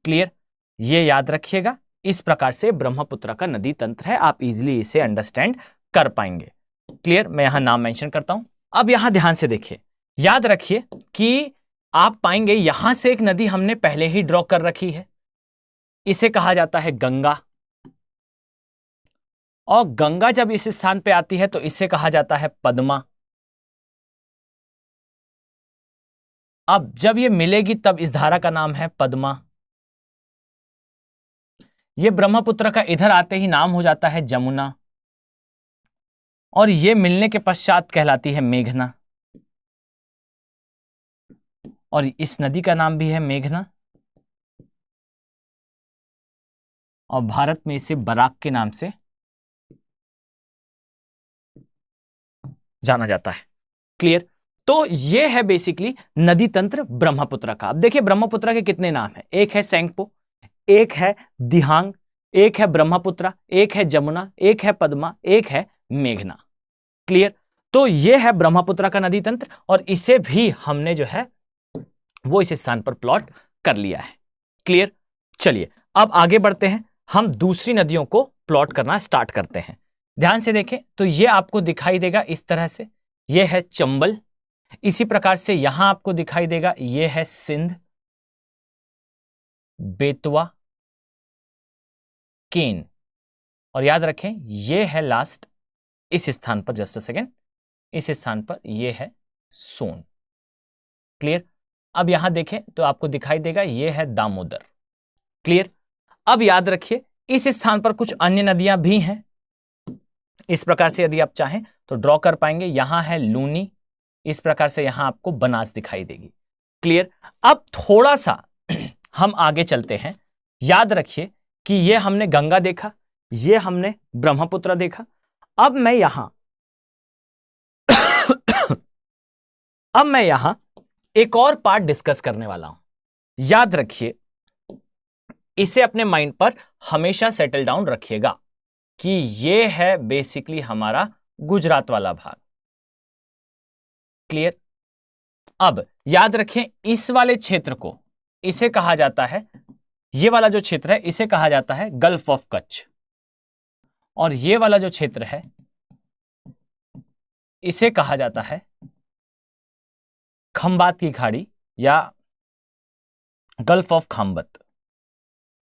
क्लियर? ये याद रखिएगा, इस प्रकार से ब्रह्मपुत्र का नदी तंत्र है, आप इजीली इसे अंडरस्टैंड कर पाएंगे। क्लियर? मैं यहां नाम मेंशन करता हूं। अब यहां ध्यान से देखिए, याद रखिए कि आप पाएंगे यहां से एक नदी हमने पहले ही ड्रॉ कर रखी है, इसे कहा जाता है गंगा, और गंगा जब इस स्थान पे आती है तो इसे कहा जाता है पद्मा। अब जब ये मिलेगी तब इस धारा का नाम है पद्मा। ये ब्रह्मपुत्र का इधर आते ही नाम हो जाता है जमुना, और ये मिलने के पश्चात कहलाती है मेघना, और इस नदी का नाम भी है मेघना, और भारत में इसे बराक के नाम से जाना जाता है। क्लियर? तो ये है बेसिकली नदी तंत्र ब्रह्मपुत्र का। अब देखिए ब्रह्मपुत्र के कितने नाम हैं, एक है सेंगपो, एक है दिहांग, एक है ब्रह्मपुत्र, एक है जमुना, एक है पद्मा, एक है मेघना। क्लियर? तो ये है ब्रह्मपुत्र का नदी तंत्र, और इसे भी हमने जो है वो इस स्थान पर प्लॉट कर लिया है। क्लियर? चलिए अब आगे बढ़ते हैं, हम दूसरी नदियों को प्लॉट करना स्टार्ट करते हैं। ध्यान से देखें तो ये आपको दिखाई देगा इस तरह से, ये है चंबल, इसी प्रकार से यहां आपको दिखाई देगा ये है सिंध, बेतवा, केन, और याद रखें ये है लास्ट इस स्थान पर, जस्ट अ सेकेंड, इस स्थान पर ये है सोन। क्लियर? अब यहां देखें तो आपको दिखाई देगा ये है दामोदर। क्लियर? अब याद रखिए इस स्थान पर कुछ अन्य नदियां भी हैं, इस प्रकार से यदि आप चाहें तो ड्रॉ कर पाएंगे। यहां है लूनी, इस प्रकार से यहां आपको बनास दिखाई देगी। क्लियर? अब थोड़ा सा हम आगे चलते हैं। याद रखिए कि ये हमने गंगा देखा, ये हमने ब्रह्मपुत्र देखा। अब मैं यहां एक और पार्ट डिस्कस करने वाला हूं। याद रखिए, इसे अपने माइंड पर हमेशा सेटल डाउन रखिएगा कि ये है बेसिकली हमारा गुजरात वाला भाग। क्लियर? अब याद रखें इस वाले क्षेत्र को इसे कहा जाता है, ये वाला जो क्षेत्र है इसे कहा जाता है गल्फ ऑफ कच्छ, और ये वाला जो क्षेत्र है इसे कहा जाता है खंबात की खाड़ी या गल्फ ऑफ खाम्बत।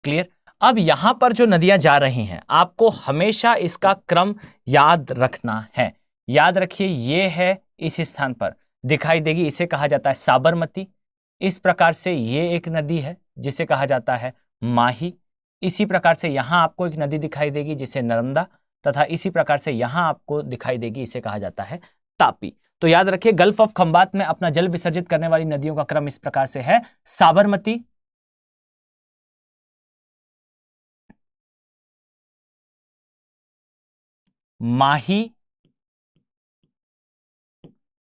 क्लियर? अब यहां पर जो नदियां जा रही हैं आपको हमेशा इसका क्रम याद रखना है। याद रखिए ये है इस स्थान पर दिखाई देगी, इसे कहा जाता है साबरमती। इस प्रकार से ये एक नदी है जिसे कहा जाता है माही। इसी प्रकार से यहां आपको एक नदी दिखाई देगी जिसे नर्मदा, तथा इसी प्रकार से यहां आपको दिखाई देगी इसे कहा जाता है तापी। तो याद रखिए गल्फ ऑफ खंबात में अपना जल विसर्जित करने वाली नदियों का क्रम इस प्रकार से है: साबरमती, माही,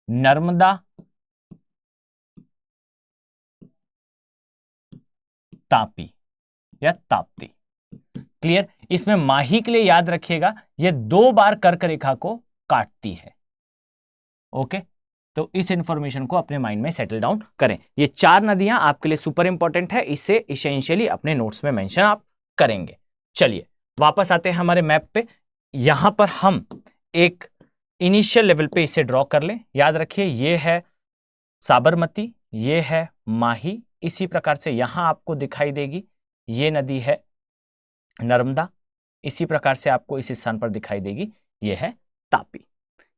नर्मदा, तापी या ताप्ती। क्लियर? इसमें माही के लिए याद रखिएगा ये 2 बार कर्क रेखा को काटती है। ओके, तो इस इंफॉर्मेशन को अपने माइंड में सेटल डाउन करें। ये 4 नदियां आपके लिए सुपर इंपॉर्टेंट है, इसे इसेंशियली अपने नोट्स में मेंशन आप करेंगे। चलिए वापस आते हैं हमारे मैप पे। यहां पर हम एक इनिशियल लेवल पे इसे ड्रॉ कर लें। याद रखिए ये है साबरमती, ये है माही, इसी प्रकार से यहां आपको दिखाई देगी ये नदी है नर्मदा, इसी प्रकार से आपको इस स्थान पर दिखाई देगी, यह है तापी।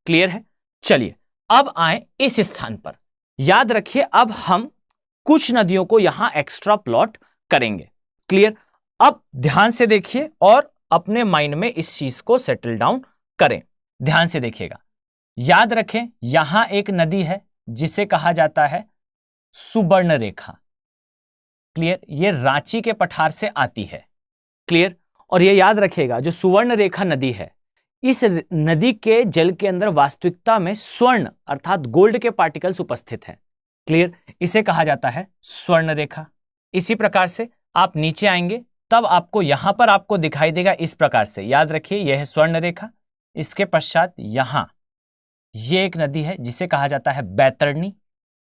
क्लियर है? चलिए अब आए इस स्थान पर। याद रखिए अब हम कुछ नदियों को यहां एक्स्ट्रा प्लॉट करेंगे। क्लियर? अब ध्यान से देखिए और अपने माइंड में इस चीज को सेटल डाउन करें। ध्यान से देखिएगा, याद रखें यहां एक नदी है जिसे कहा जाता है सुवर्णरेखा। क्लियर? ये रांची के पठार से आती है। क्लियर? और ये याद रखिएगा जो सुवर्णरेखा नदी है, इस नदी के जल के अंदर वास्तविकता में स्वर्ण अर्थात गोल्ड के पार्टिकल्स उपस्थित हैं। क्लियर? इसे कहा जाता है स्वर्ण रेखा। इसी प्रकार से आप नीचे आएंगे तब आपको यहां पर आपको दिखाई देगा इस प्रकार से। याद रखिए यह है स्वर्ण रेखा। इसके पश्चात यहां ये एक नदी है जिसे कहा जाता है बैतरणी।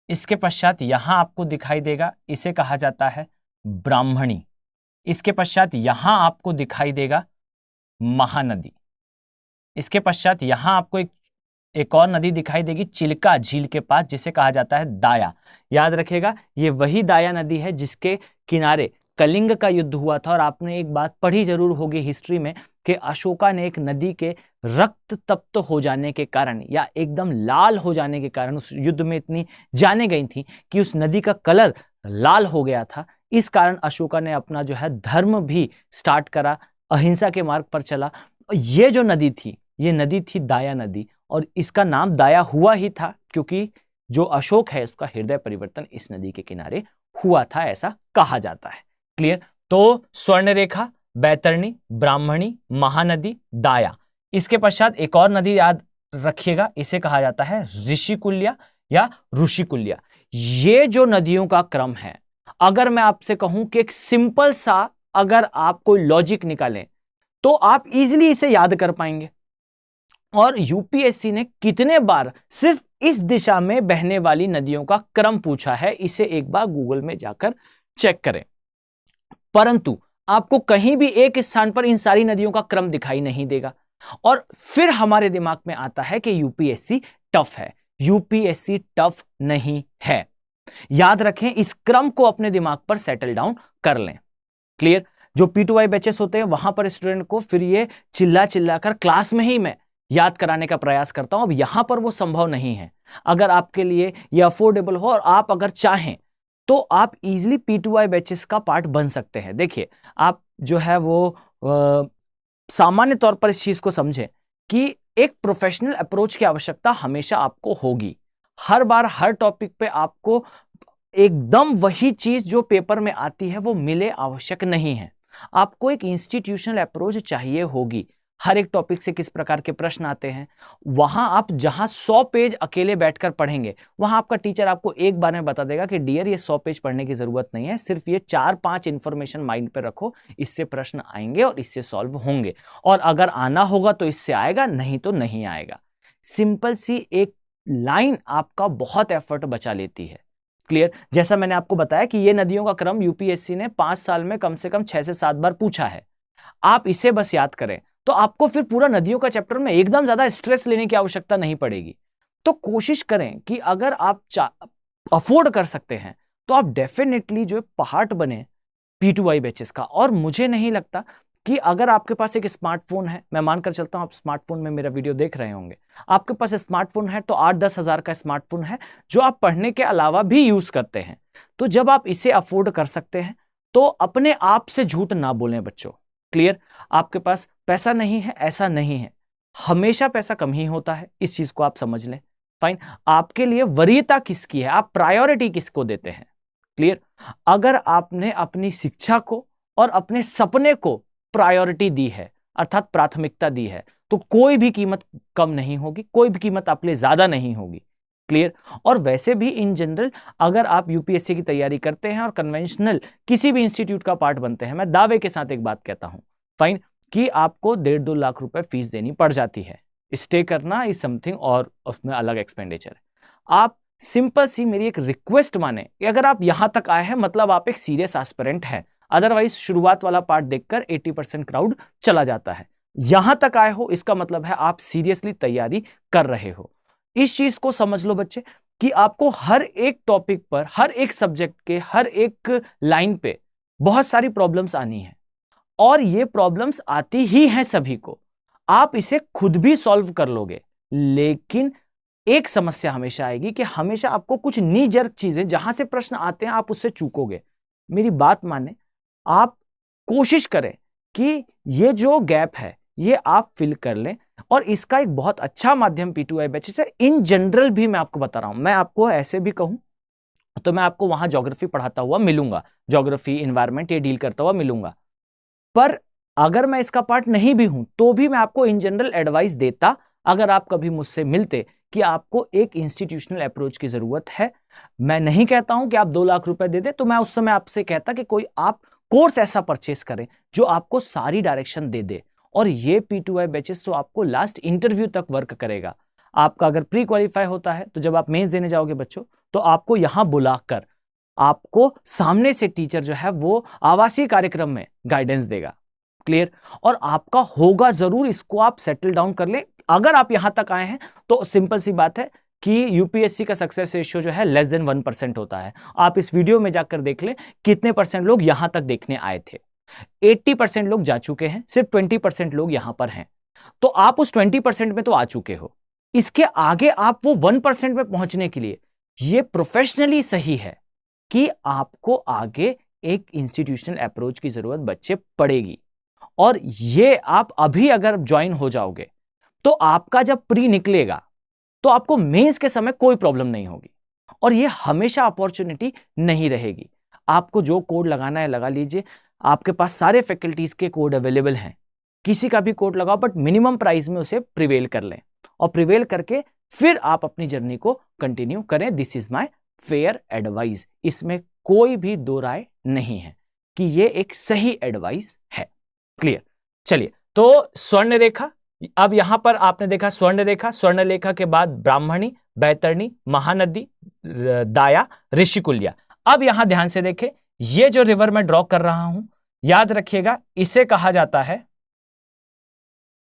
इसके पश्चात यहां आपको दिखाई देगा, इसे कहा जाता है ब्राह्मणी। इसके पश्चात यहां आपको दिखाई देगा महानदी। इसके पश्चात यहां आपको एक और नदी दिखाई देगी चिल्का झील के पास, जिसे कहा जाता है दाया। याद रखिएगा ये वही दाया नदी है जिसके किनारे कलिंग का युद्ध हुआ था। और आपने एक बात पढ़ी जरूर होगी हिस्ट्री में कि अशोका ने एक नदी के रक्त तप्त हो जाने के कारण या एकदम लाल हो जाने के कारण, उस युद्ध में इतनी जाने गई थी कि उस नदी का कलर लाल हो गया था। इस कारण अशोका ने अपना जो है धर्म भी स्टार्ट करा, अहिंसा के मार्ग पर चला। ये जो नदी थी ये नदी थी दाया नदी, और इसका नाम दाया हुआ ही था क्योंकि जो अशोक है उसका हृदय परिवर्तन इस नदी के किनारे हुआ था, ऐसा कहा जाता है। क्लियर? तो स्वर्ण रेखा, बैतरणी, ब्राह्मणी, महानदी, दाया। इसके पश्चात एक और नदी याद रखिएगा, इसे कहा जाता है ऋषिकुल्या या ऋषिकुल्या। ये जो नदियों का क्रम है, अगर मैं आपसे कहूं कि एक सिंपल सा अगर आप कोई लॉजिक निकालें तो आप इजीली इसे याद कर पाएंगे। और यूपीएससी ने कितने बार सिर्फ इस दिशा में बहने वाली नदियों का क्रम पूछा है, इसे एक बार गूगल में जाकर चेक करें। परंतु आपको कहीं भी एक स्थान पर इन सारी नदियों का क्रम दिखाई नहीं देगा। और फिर हमारे दिमाग में आता है कि यूपीएससी टफ है। यूपीएससी टफ नहीं है। याद रखें, इस क्रम को अपने दिमाग पर सेटल डाउन कर लें। क्लियर? जो P2I बैचेस होते हैं वहां पर स्टूडेंट को फिर ये चिल्ला चिल्ला कर क्लास में ही मैं याद कराने का प्रयास करता हूं। अब यहां पर वो संभव नहीं है। अगर आपके लिए ये अफोर्डेबल हो और आप अगर चाहें तो आप इजीली P2I बैचेस का पार्ट बन सकते हैं। देखिए, आप जो है वो सामान्य तौर पर इस चीज को समझें कि एक प्रोफेशनल अप्रोच की आवश्यकता हमेशा आपको होगी। हर बार हर टॉपिक पे आपको एकदम वही चीज जो पेपर में आती है वो मिले आवश्यक नहीं है। आपको एक इंस्टीट्यूशनल अप्रोच चाहिए होगी। हर एक टॉपिक से किस प्रकार के प्रश्न आते हैं, वहां आप जहां 100 पेज अकेले बैठकर पढ़ेंगे वहां आपका टीचर आपको एक बार में बता देगा कि डियर ये 100 पेज पढ़ने की जरूरत नहीं है, सिर्फ ये 4-5 इंफॉर्मेशन माइंड पे रखो, इससे प्रश्न आएंगे और इससे सॉल्व होंगे। और अगर आना होगा तो इससे आएगा, नहीं तो नहीं आएगा। सिंपल सी एक लाइन आपका बहुत एफर्ट बचा लेती है। क्लियर? जैसा मैंने आपको बताया कि ये नदियों का क्रम यूपीएससी ने 5 साल में कम से कम 6 से 7 बार पूछा है। आप इसे बस याद करें तो आपको फिर पूरा नदियों का चैप्टर में एकदम ज्यादा स्ट्रेस लेने की आवश्यकता नहीं पड़ेगी। तो कोशिश करें कि अगर आप अफोर्ड कर सकते हैं तो आप डेफिनेटली जो पार्ट बने P2I बैचेस का। और मुझे नहीं लगता कि अगर आपके पास एक स्मार्टफोन है, मैं मानकर चलता हूं आप स्मार्टफोन में मेरा वीडियो देख रहे होंगे, आपके पास स्मार्टफोन है तो 8-10 हजार का स्मार्टफोन है जो आप पढ़ने के अलावा भी यूज करते हैं। तो जब आप इसे अफोर्ड कर सकते हैं तो अपने आप से झूठ ना बोलें बच्चों। क्लियर? आपके पास पैसा नहीं है ऐसा नहीं है, हमेशा पैसा कम ही होता है, इस चीज को आप समझ लें। फाइन? आपके लिए वरीयता किसकी है, आप प्रायोरिटी किसको देते हैं। क्लियर? अगर आपने अपनी शिक्षा को और अपने सपने को प्रायोरिटी दी है अर्थात प्राथमिकता दी है तो कोई भी कीमत कम नहीं होगी, कोई भी कीमत आप लिए ज्यादा नहीं होगी। क्लियर? और वैसे भी इन जनरल अगर आप यूपीएससी की तैयारी करते हैं और कन्वेंशनल किसी भी इंस्टीट्यूट का पार्ट बनते हैं, मैं दावे के साथ एक बात कहता हूं फाइन कि आपको 1.5-2 लाख रुपए फीस देनी पड़ जाती है। स्टे करना इज समथिंग और उसमें अलग एक्सपेंडिचर है। आप सिंपल सी मेरी एक रिक्वेस्ट माने कि अगर आप यहां तक आए हैं मतलब आप एक सीरियस एस्पिरेंट हैं। अदरवाइज शुरुआत वाला पार्ट देखकर 80% क्राउड चला जाता है। यहां तक आए हो इसका मतलब है आप सीरियसली तैयारी कर रहे हो। इस चीज को समझ लो बच्चे कि आपको हर एक टॉपिक पर, हर एक सब्जेक्ट के हर एक लाइन पे बहुत सारी प्रॉब्लम्स आनी है। और ये प्रॉब्लम्स आती ही हैं सभी को, आप इसे खुद भी सॉल्व कर लोगे, लेकिन एक समस्या हमेशा आएगी कि हमेशा आपको कुछ नी जर्क चीजें, जहां से प्रश्न आते हैं आप उससे चूकोगे। मेरी बात माने, आप कोशिश करें कि ये जो गैप है ये आप फिल कर लें, और इसका एक बहुत अच्छा माध्यम P2I बैचेस है। इन जनरल भी मैं आपको बता रहा हूं, मैं आपको ऐसे भी कहूं तो मैं आपको वहां ज्योग्राफी पढ़ाता हुआ मिलूंगा, ज्योग्राफी एनवायरमेंट ये डील करता हुआ मिलूंगा, पर अगर मैं इसका पार्ट नहीं भी हूं तो भी मैं आपको इन जनरल एडवाइस देता अगर आप कभी मुझसे मिलते कि आपको एक इंस्टीट्यूशनल अप्रोच की जरूरत है। मैं नहीं कहता हूं कि आप 2 लाख रुपए दे दे, तो मैं उस समय आपसे कहता कि कोई आप कोर्स ऐसा परचेस करें जो आपको सारी डायरेक्शन दे दे, और ये P2I बैचेस तो आपको लास्ट इंटरव्यू तक वर्क करेगा। आपका अगर प्री क्वालिफाई होता है तो जब आप मेंस देने जाओगे बच्चों, तो आपको यहां बुलाकर आपको सामने से टीचर जो है वो आवासीय कार्यक्रम में गाइडेंस देगा। क्लियर? और आपका होगा जरूर, इसको आप सेटल डाउन कर ले। अगर आप यहां तक आए हैं तो सिंपल सी बात है कि यूपीएससी का सक्सेस रेशियो जो है लेस देन 1% होता है। आप इस वीडियो में जाकर देख लें कितने % लोग यहां तक देखने आए थे। 80% लोग जा चुके हैं, सिर्फ 20% लोग यहां पर हैं। तो आप उस 20% में तो आ चुके हो, इसके आगे आप वो 1% में पहुंचने के लिए ये प्रोफेशनली सही है कि आपको आगे एक इंस्टीट्यूशनल अप्रोच की जरूरत बच्चे पड़ेगी। और ये आप अभी अगर ज्वाइन हो जाओगे तो आपका जब प्री निकलेगा तो आपको मेंस के समय कोई प्रॉब्लम नहीं होगी, और ये हमेशा अपॉर्चुनिटी नहीं रहेगी। आपको जो कोड लगाना है लगा लीजिए, आपके पास सारे फैकल्टीज के कोड अवेलेबल हैं, किसी का भी कोड लगाओ, बट मिनिमम प्राइस में उसे प्रिवेल कर लें, और प्रिवेल करके फिर आप अपनी जर्नी को कंटिन्यू करें। This is my fair advice, इसमें कोई भी दो राय नहीं है कि ये एक सही एडवाइस है। क्लियर? चलिए, तो स्वर्ण रेखा, अब यहां पर आपने देखा स्वर्ण रेखा, स्वर्ण रेखा के बाद ब्राह्मणी, बैतरणी, महानदी, दाया, ऋषिकुल्या। अब यहां ध्यान से देखें, ये जो रिवर मैं ड्रॉ कर रहा हूं, याद रखिएगा इसे कहा जाता है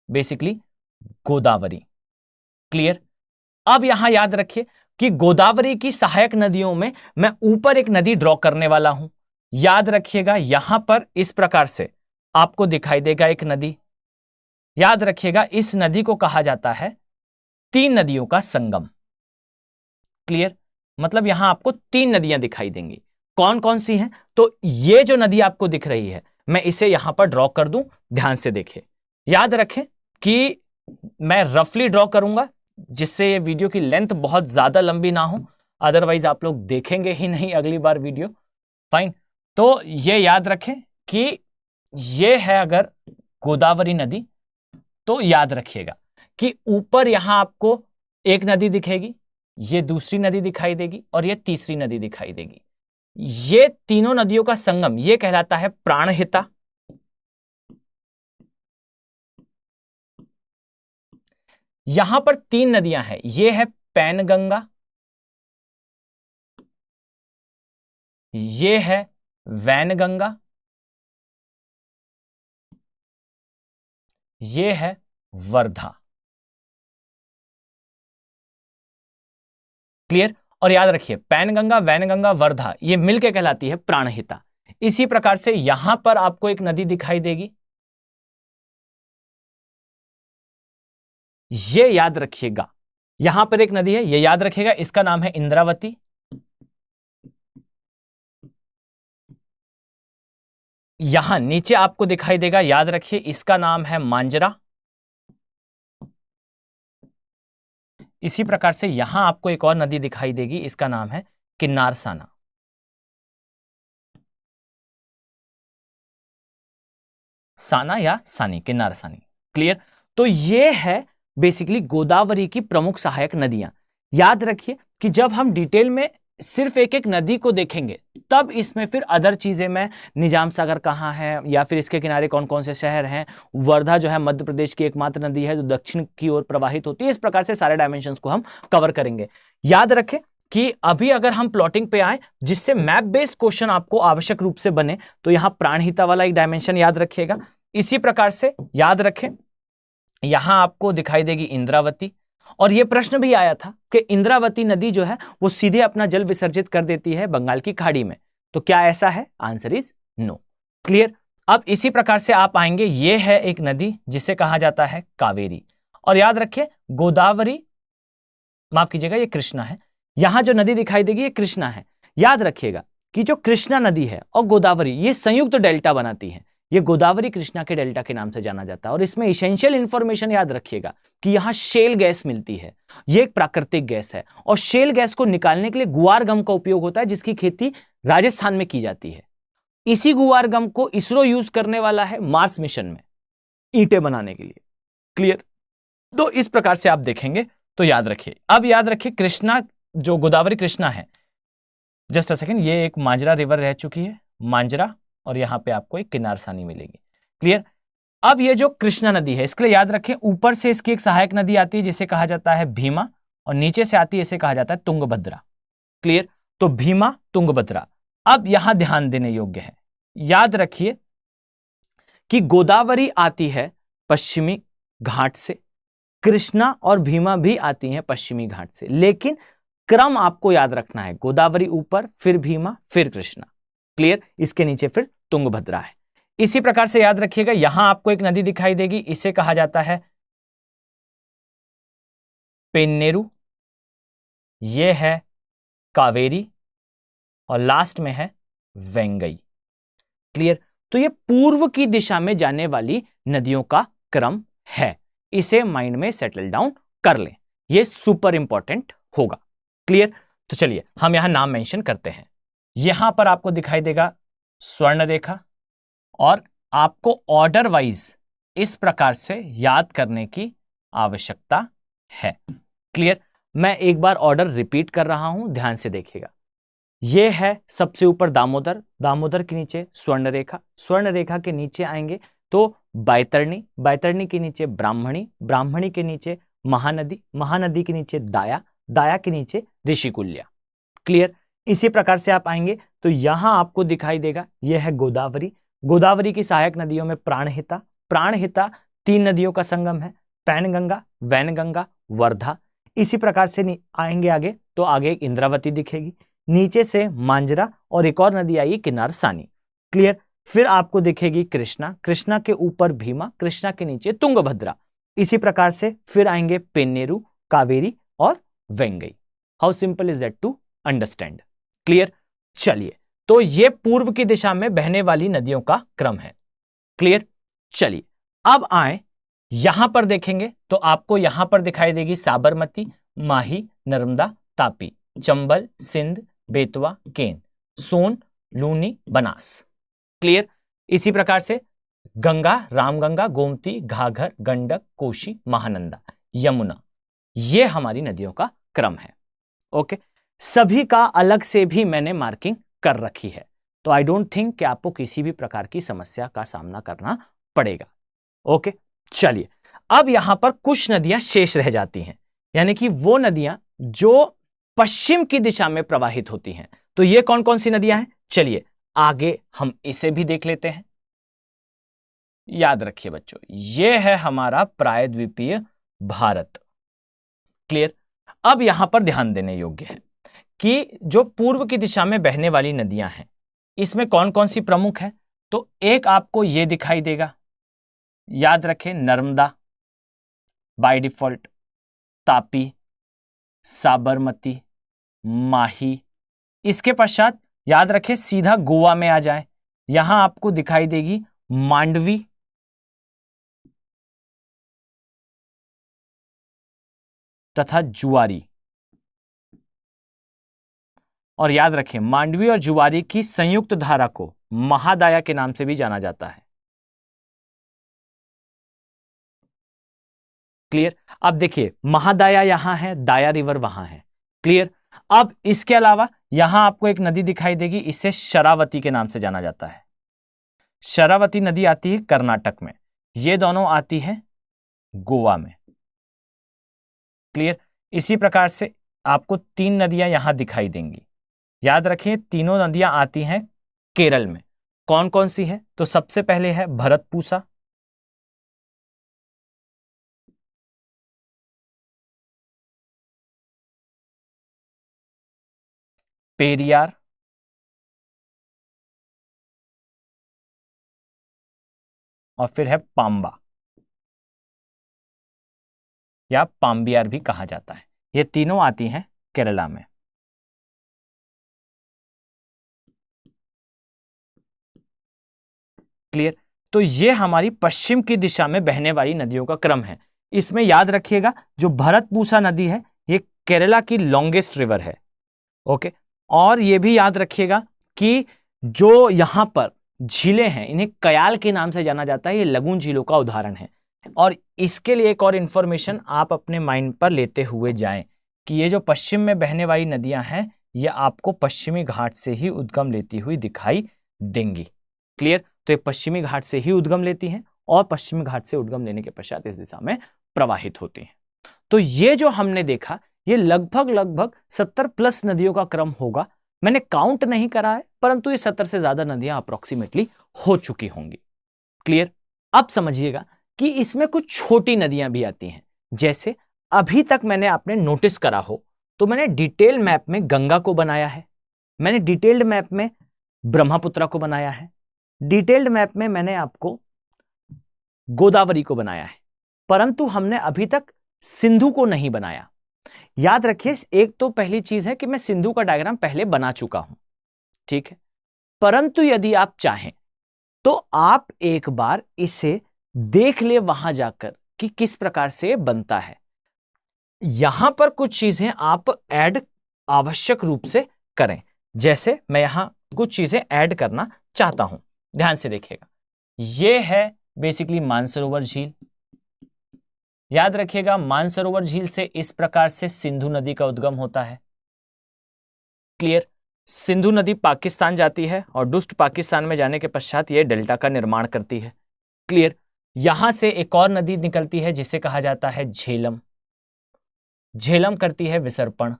बेसिकली गोदावरी। क्लियर? अब यहां याद रखिए कि गोदावरी की सहायक नदियों में मैं ऊपर एक नदी ड्रॉ करने वाला हूं। याद रखिएगा यहां पर इस प्रकार से आपको दिखाई देगा एक नदी। याद रखिएगा इस नदी को कहा जाता है 3 नदियों का संगम। क्लियर? मतलब यहां आपको 3 नदियां दिखाई देंगी। कौन कौन सी हैं? तो ये जो नदी आपको दिख रही है, मैं इसे यहां पर ड्रॉ कर दूं, ध्यान से देखें। याद रखें कि मैं रफली ड्रॉ करूंगा जिससे ये वीडियो की लेंथ बहुत ज्यादा लंबी ना हो, अदरवाइज आप लोग देखेंगे ही नहीं अगली बार वीडियो। फाइन, तो ये याद रखें कि ये है अगर गोदावरी नदी, तो याद रखिएगा कि ऊपर यहां आपको एक नदी दिखेगी, ये दूसरी नदी दिखाई देगी, और ये तीसरी नदी दिखाई देगी। ये तीनों नदियों का संगम ये कहलाता है प्राणहिता। यहां पर 3 नदियां हैं, ये है पैनगंगा, ये है वैनगंगा, ये है वर्धा। क्लियर? और याद रखिए पैनगंगा, वैनगंगा, वर्धा ये मिलकर कहलाती है प्राणहिता। इसी प्रकार से यहां पर आपको एक नदी दिखाई देगी, ये याद रखिएगा यहां पर एक नदी है, ये याद रखिएगा इसका नाम है इंद्रावती। यहां नीचे आपको दिखाई देगा, याद रखिए इसका नाम है मांजरा। इसी प्रकार से यहां आपको एक और नदी दिखाई देगी, इसका नाम है किन्नारसाना। साना या सानी, किन्नारसानी। क्लियर? तो ये है बेसिकली गोदावरी की प्रमुख सहायक नदियां। याद रखिए कि जब हम डिटेल में सिर्फ एक एक नदी को देखेंगे तब इसमें फिर अदर चीजें में निजाम सागर कहाँ है, या फिर इसके किनारे कौन कौन से शहर हैं, वर्धा जो है मध्य प्रदेश की एकमात्र नदी है जो दक्षिण की ओर प्रवाहित होती है, इस प्रकार से सारे डायमेंशंस को हम कवर करेंगे। याद रखें कि अभी अगर हम प्लॉटिंग पे आए जिससे मैप बेस्ड क्वेश्चन आपको आवश्यक रूप से बने, तो यहां प्राणहिता वाला एक डायमेंशन याद रखिएगा। इसी प्रकार से याद रखें यहां आपको दिखाई देगी इंद्रावती, और यह प्रश्न भी आया था कि इंद्रावती नदी जो है वो सीधे अपना जल विसर्जित कर देती है बंगाल की खाड़ी में, तो क्या ऐसा है? Answer is no. क्लियर? अब इसी प्रकार से आप आएंगे, ये है एक नदी जिसे कहा जाता है कावेरी, और याद रखिए गोदावरी, माफ कीजिएगा ये कृष्णा है, यहां जो नदी दिखाई देगी ये कृष्णा है। याद रखिएगा कि जो कृष्णा नदी है और गोदावरी ये संयुक्त डेल्टा बनाती है, ये गोदावरी कृष्णा के डेल्टा के नाम से जाना जाता है। और इसमें इसेंशियल इंफॉर्मेशन याद रखिएगा कि यहां शेल गैस मिलती है, ये एक प्राकृतिक गैस है, और शेल गैस को निकालने के लिए गुआर गम का उपयोग होता है, जिसकी खेती राजस्थान में की जाती है। इसी गुआर गम को इसरो यूज करने वाला है मार्स मिशन में ईंटें बनाने के लिए। क्लियर? तो इस प्रकार से आप देखेंगे तो याद रखिए। अब याद रखिए कृष्णा, जो गोदावरी कृष्णा है, जस्ट अ सेकंड, ये एक मांजरा रिवर रह चुकी है, मांजरा, और यहां पे आपको एक किनारसानी मिलेगी। क्लियर? अब ये जो कृष्णा नदी है, इसके लिए याद रखें ऊपर से इसकी एक सहायक नदी आती है जिसे कहा जाता है भीमा, और नीचे से आती है इसे कहा जाता है तुंगभद्रा। क्लियर? तो भीमा, तुंगभद्रा। अब यहां ध्यान देने योग्य है, याद रखिए कि गोदावरी आती है पश्चिमी घाट से, कृष्णा और भीमा भी आती हैं पश्चिमी घाट से, लेकिन क्रम आपको याद रखना है, गोदावरी ऊपर, फिर भीमा, फिर कृष्णा। क्लियर? इसके नीचे फिर तुंगभद्रा है। इसी प्रकार से याद रखिएगा यहां आपको एक नदी दिखाई देगी, इसे कहा जाता है पेन्नेरू, यह है कावेरी, और लास्ट में है वेंगई। क्लियर? तो ये पूर्व की दिशा में जाने वाली नदियों का क्रम है, इसे माइंड में सेटल डाउन कर लें, ये सुपर इंपॉर्टेंट होगा। क्लियर? तो चलिए हम यहां नाम मेंशन करते हैं। यहां पर आपको दिखाई देगा स्वर्ण रेखा, और आपको ऑर्डर वाइज इस प्रकार से याद करने की आवश्यकता है। क्लियर? मैं एक बार ऑर्डर रिपीट कर रहा हूं, ध्यान से देखिएगा। यह है सबसे ऊपर दामोदर, दामोदर के नीचे स्वर्ण रेखा, स्वर्ण रेखा के नीचे आएंगे तो बैतरणी, बैतरणी के नीचे ब्राह्मणी, ब्राह्मणी के नीचे महानदी, महानदी के नीचे दाया, दाया के नीचे ऋषिकुल्या। क्लियर? इसी प्रकार से आप आएंगे तो यहां आपको दिखाई देगा यह है गोदावरी, गोदावरी की सहायक नदियों में प्राणहिता, प्राणहिता 3 नदियों का संगम है, पैनगंगा, वैनगंगा, वर्धा। इसी प्रकार से आएंगे आगे तो आगे एक इंद्रावती दिखेगी, नीचे से मांजरा, और एक और नदी आई किनारसानी। क्लियर? फिर आपको दिखेगी कृष्णा, कृष्णा के ऊपर भीमा, कृष्णा के नीचे तुंगभद्रा। इसी प्रकार से फिर आएंगे पेन्नेरू, कावेरी और Vengai. How simple is that to understand? Clear? चलिए, तो ये पूर्व की दिशा में बहने वाली नदियों का क्रम है। क्लियर? चलिए अब आए यहां पर देखेंगे तो आपको यहां पर दिखाई देगी साबरमती, माही, नर्मदा, तापी, चंबल, सिंध, बेतवा, केन, सोन, लूनी, बनास। क्लियर? इसी प्रकार से गंगा, रामगंगा, गोमती, घाघर, गंडक, कोशी, महानंदा, यमुना, ये हमारी नदियों का क्रम है। ओके, सभी का अलग से भी मैंने मार्किंग कर रखी है, तो आई डोंट थिंक कि आपको किसी भी प्रकार की समस्या का सामना करना पड़ेगा। ओके, चलिए अब यहां पर कुछ नदियां शेष रह जाती हैं, यानी कि वो नदियां जो पश्चिम की दिशा में प्रवाहित होती हैं। तो ये कौन कौन सी नदियां हैं, चलिए आगे हम इसे भी देख लेते हैं। याद रखिए बच्चों, यह है हमारा प्रायद्वीपीय भारत। क्लियर? अब यहां पर ध्यान देने योग्य है कि जो पूर्व की दिशा में बहने वाली नदियां हैं, इसमें कौन कौन सी प्रमुख है। तो एक आपको यह दिखाई देगा, याद रखें, नर्मदा बाय डिफॉल्ट, तापी, साबरमती, माही। इसके पश्चात याद रखें सीधा गोवा में आ जाए, यहां आपको दिखाई देगी मांडवी, तथा जुआरी। और याद रखें मांडवी और जुआरी की संयुक्त धारा को महादाया के नाम से भी जाना जाता है। क्लियर? अब देखिए महादाया यहां है, दाया रिवर वहां है। क्लियर? अब इसके अलावा यहां आपको एक नदी दिखाई देगी, इसे शरावती के नाम से जाना जाता है। शरावती नदी आती है कर्नाटक में, ये दोनों आती है गोवा में। क्लियर? इसी प्रकार से आपको 3 नदियां यहां दिखाई देंगी, याद रखिए तीनों नदियां आती हैं केरल में। कौन कौन सी है, तो सबसे पहले है भरतपूसा, पेरियार, और फिर है पांबा या पाम्बियार भी कहा जाता है। ये तीनों आती हैं केरला में। क्लियर? तो ये हमारी पश्चिम की दिशा में बहने वाली नदियों का क्रम है। इसमें याद रखिएगा जो भरतपूसा नदी है ये केरला की लॉन्गेस्ट रिवर है। ओके, और ये भी याद रखिएगा कि जो यहां पर झीलें हैं इन्हें कयाल के नाम से जाना जाता है। ये लगून झीलों का उदाहरण है। और इसके लिए एक और इंफॉर्मेशन आप अपने माइंड पर लेते हुए जाएं कि ये जो पश्चिम में बहने वाली नदियां हैं ये आपको पश्चिमी घाट से ही उद्गम लेती हुई दिखाई देंगी। क्लियर? तो ये पश्चिमी घाट से ही उद्गम लेती हैं और पश्चिमी घाट से उद्गम लेने के पश्चात इस दिशा में प्रवाहित होती हैं। तो ये जो हमने देखा ये लगभग 70 प्लस नदियों का क्रम होगा। मैंने काउंट नहीं करा है परंतु ये 70 से ज्यादा नदियां अप्रोक्सीमेटली हो चुकी होंगी। क्लियर? अब समझिएगा कि इसमें कुछ छोटी नदियां भी आती हैं। जैसे अभी तक मैंने आपने नोटिस करा हो तो मैंने डिटेल मैप में गंगा को बनाया है, मैंने डिटेल्ड मैप में ब्रह्मपुत्रा को बनाया है, डिटेल्ड मैप में मैंने आपको गोदावरी को बनाया है, परंतु हमने अभी तक सिंधु को नहीं बनाया। याद रखिए एक तो पहली चीज है कि मैं सिंधु का डायग्राम पहले बना चुका हूं, ठीक है, परंतु यदि आप चाहें तो आप एक बार इसे देख ले वहां जाकर कि किस प्रकार से बनता है। यहां पर कुछ चीजें आप ऐड आवश्यक रूप से करें। जैसे मैं यहां कुछ चीजें ऐड करना चाहता हूं, ध्यान से देखिएगा। यह है बेसिकली मानसरोवर झील। याद रखिएगा मानसरोवर झील से इस प्रकार से सिंधु नदी का उद्गम होता है। क्लियर? सिंधु नदी पाकिस्तान जाती है और दुष्ट पाकिस्तान में जाने के पश्चात यह डेल्टा का निर्माण करती है। क्लियर? यहां से एक और नदी निकलती है जिसे कहा जाता है झेलम। झेलम करती है विसर्पण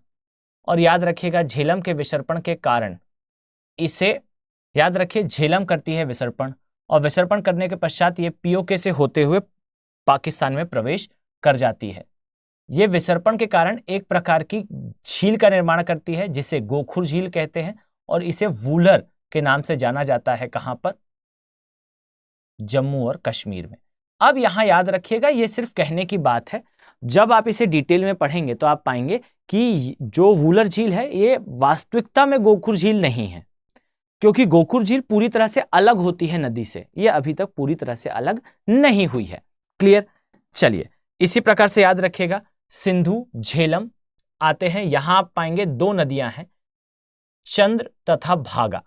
और याद रखिएगा झेलम के विसर्पण के कारण इसे याद रखिए झेलम करती है विसर्पण और विसर्पण करने के पश्चात ये पीओके से होते हुए पाकिस्तान में प्रवेश कर जाती है। ये विसर्पण के कारण एक प्रकार की झील का निर्माण करती है जिसे गोखुर झील कहते हैं और इसे वूलर के नाम से जाना जाता है। कहां पर? जम्मू और कश्मीर में। अब यहां याद रखिएगा ये सिर्फ कहने की बात है, जब आप इसे डिटेल में पढ़ेंगे तो आप पाएंगे कि जो वूलर झील है ये वास्तविकता में गोखुर झील नहीं है, क्योंकि गोखुर झील पूरी तरह से अलग होती है नदी से, ये अभी तक पूरी तरह से अलग नहीं हुई है। क्लियर? चलिए इसी प्रकार से याद रखिएगा सिंधु झेलम आते हैं। यहां आप पाएंगे दो नदियां हैं चंद्र तथा भागा,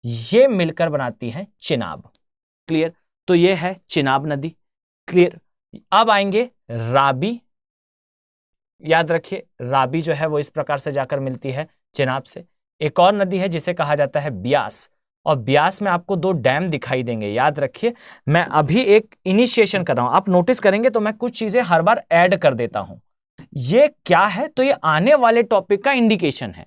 ये मिलकर बनाती हैं चिनाब। क्लियर? तो ये है चिनाब नदी। क्लियर? अब आएंगे राबी। याद रखिए राबी जो है वो इस प्रकार से जाकर मिलती है चिनाब से। एक और नदी है जिसे कहा जाता है ब्यास और ब्यास में आपको दो डैम दिखाई देंगे। याद रखिए मैं अभी एक इनिशिएशन कर रहा हूं, आप नोटिस करेंगे तो मैं कुछ चीजें हर बार ऐड कर देता हूं। ये क्या है? तो ये आने वाले टॉपिक का इंडिकेशन है।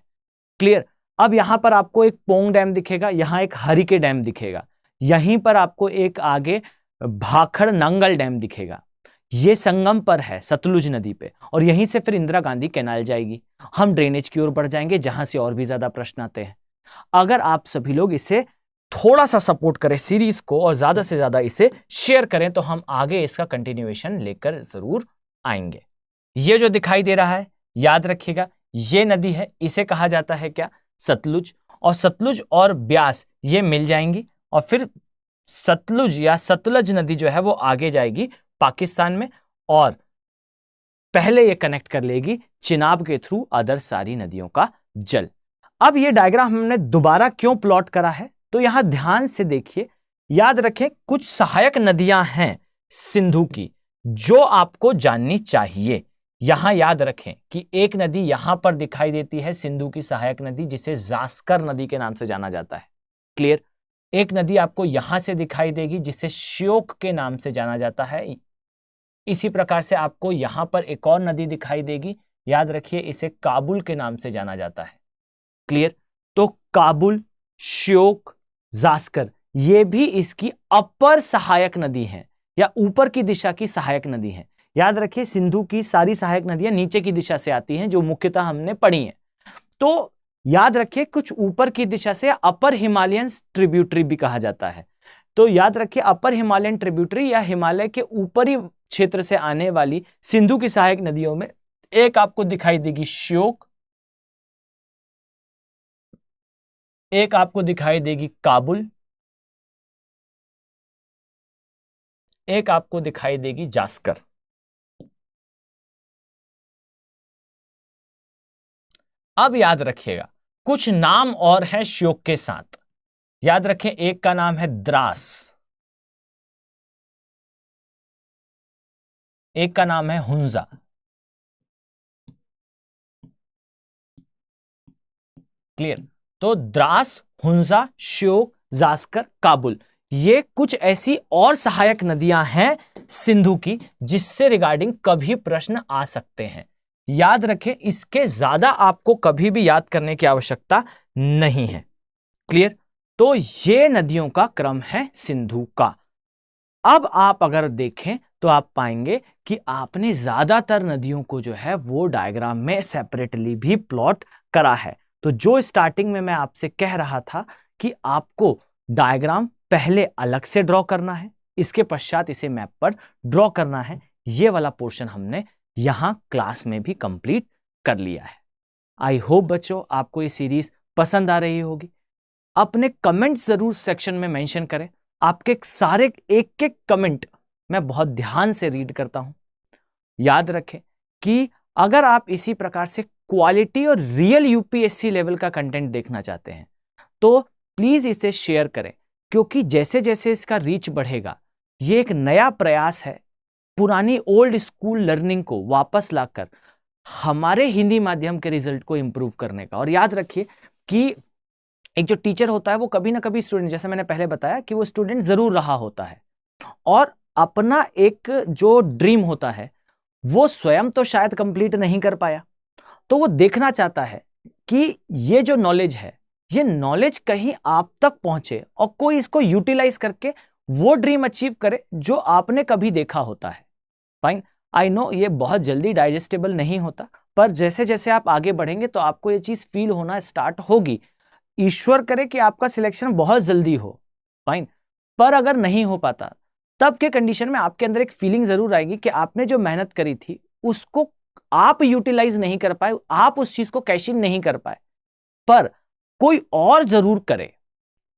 क्लियर? अब यहां पर आपको एक पोंग डैम दिखेगा, यहां एक हरिके डैम दिखेगा, यहीं पर आपको एक आगे भाखड़ नंगल डैम दिखेगा। ये संगम पर है सतलुज नदी पे और यहीं से फिर इंदिरा गांधी कैनाल जाएगी। हम ड्रेनेज की ओर बढ़ जाएंगे जहां से और भी ज्यादा प्रश्न आते हैं। अगर आप सभी लोग इसे थोड़ा सा सपोर्ट करें सीरीज को और ज्यादा से ज्यादा इसे शेयर करें तो हम आगे इसका कंटिन्यूएशन लेकर जरूर आएंगे। ये जो दिखाई दे रहा है याद रखिएगा ये नदी है, इसे कहा जाता है क्या? सतलुज। और सतलुज और ब्यास ये मिल जाएंगी और फिर सतलुज या सतलज नदी जो है वो आगे जाएगी पाकिस्तान में और पहले ये कनेक्ट कर लेगी चिनाब के थ्रू अदर सारी नदियों का जल। अब ये डायग्राम हमने दोबारा क्यों प्लॉट करा है तो यहां ध्यान से देखिए, याद रखें कुछ सहायक नदियां हैं सिंधु की जो आपको जाननी चाहिए। यहां याद रखें कि एक नदी यहां पर दिखाई देती है सिंधु की सहायक नदी जिसे जास्कर नदी के नाम से जाना जाता है। क्लियर? एक नदी आपको यहां से दिखाई देगी जिसे श्योक के नाम से जाना जाता है। इसी प्रकार से आपको यहां पर एक और नदी दिखाई देगी, याद रखिए इसे काबुल के नाम से जाना जाता है। क्लियर? तो काबुल, श्योक, जास्कर ये भी इसकी अपर सहायक नदी है या ऊपर की दिशा की सहायक नदी है। याद रखिए सिंधु की सारी सहायक नदियां नीचे की दिशा से आती हैं जो मुख्यतः हमने पढ़ी हैं। तो याद रखिए कुछ ऊपर की दिशा से अपर हिमालयन ट्रिब्यूटरी भी कहा जाता है। तो याद रखिए अपर हिमालयन ट्रिब्यूटरी या हिमालय के ऊपरी क्षेत्र से आने वाली सिंधु की सहायक नदियों में एक आपको दिखाई देगी श्योक, एक आपको दिखाई देगी काबुल, एक आपको दिखाई देगी जास्कर। अब याद रखिएगा कुछ नाम और हैं श्योक के साथ। याद रखें एक का नाम है द्रास, एक का नाम है हुंजा। क्लियर? तो द्रास, हुंजा, श्योक, जास्कर, काबुल, ये कुछ ऐसी और सहायक नदियां हैं सिंधु की जिससे रिगार्डिंग कभी प्रश्न आ सकते हैं। याद रखें इसके ज्यादा आपको कभी भी याद करने की आवश्यकता नहीं है। क्लियर? तो ये नदियों का क्रम है सिंधु का। अब आप अगर देखें तो आप पाएंगे कि आपने ज्यादातर नदियों को जो है वो डायग्राम में सेपरेटली भी प्लॉट करा है। तो जो स्टार्टिंग में मैं आपसे कह रहा था कि आपको डायग्राम पहले अलग से ड्रॉ करना है, इसके पश्चात इसे मैप पर ड्रॉ करना है, ये वाला पोर्शन हमने यहां क्लास में भी कंप्लीट कर लिया है। आई होप बच्चों आपको ये सीरीज पसंद आ रही होगी। अपने कमेंट जरूर सेक्शन में मेंशन करें। आपके सारे एक एक कमेंट मैं बहुत ध्यान से रीड करता हूं। याद रखें कि अगर आप इसी प्रकार से क्वालिटी और रियल यूपीएससी लेवल का कंटेंट देखना चाहते हैं तो प्लीज इसे शेयर करें, क्योंकि जैसे जैसे इसका रीच बढ़ेगा ये एक नया प्रयास है पुरानी ओल्ड स्कूल लर्निंग को वापस लाकर हमारे हिंदी माध्यम के रिजल्ट को इंप्रूव करने का। और याद रखिए कि एक जो टीचर होता है वो कभी ना कभी स्टूडेंट, जैसे मैंने पहले बताया कि वो स्टूडेंट जरूर रहा होता है और अपना एक जो ड्रीम होता है वो स्वयं तो शायद कंप्लीट नहीं कर पाया, तो वो देखना चाहता है कि ये जो नॉलेज है ये नॉलेज कहीं आप तक पहुंचे और कोई इसको यूटिलाइज करके वो ड्रीम अचीव करे जो आपने कभी देखा होता है। फाइन, आई नो ये बहुत जल्दी डाइजेस्टेबल नहीं होता, पर जैसे जैसे आप आगे बढ़ेंगे तो आपको ये चीज फील होना स्टार्ट होगी। ईश्वर करे कि आपका सिलेक्शन बहुत जल्दी हो, फाइन, पर अगर नहीं हो पाता तब के कंडीशन में आपके अंदर एक फीलिंग जरूर आएगी कि आपने जो मेहनत करी थी उसको आप यूटिलाइज नहीं कर पाए, आप उस चीज को कैश इन नहीं कर पाए, पर कोई और जरूर करे।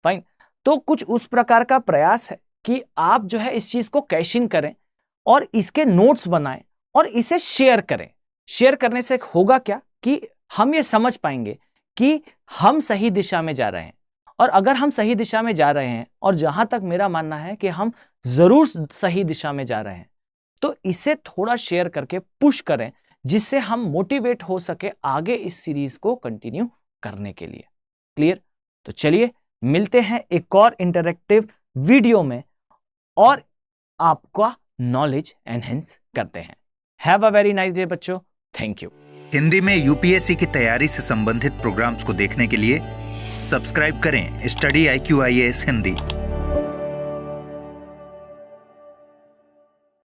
फाइन, तो कुछ उस प्रकार का प्रयास है कि आप जो है इस चीज को कैश इन करें और इसके नोट्स बनाएं और इसे शेयर करें। शेयर करने से होगा क्या कि हम ये समझ पाएंगे कि हम सही दिशा में जा रहे हैं, और अगर हम सही दिशा में जा रहे हैं, और जहां तक मेरा मानना है कि हम जरूर सही दिशा में जा रहे हैं, तो इसे थोड़ा शेयर करके पुश करें जिससे हम मोटिवेट हो सके आगे इस सीरीज को कंटिन्यू करने के लिए। क्लियर? तो चलिए मिलते हैं एक और इंटरैक्टिव वीडियो में और आपका नॉलेज एनहेंस करते हैं। Have a very nice day बच्चों, थैंक यू। हिंदी में यूपीएससी की तैयारी से संबंधित प्रोग्राम्स को देखने के लिए सब्सक्राइब करें स्टडी IQ IAS हिंदी।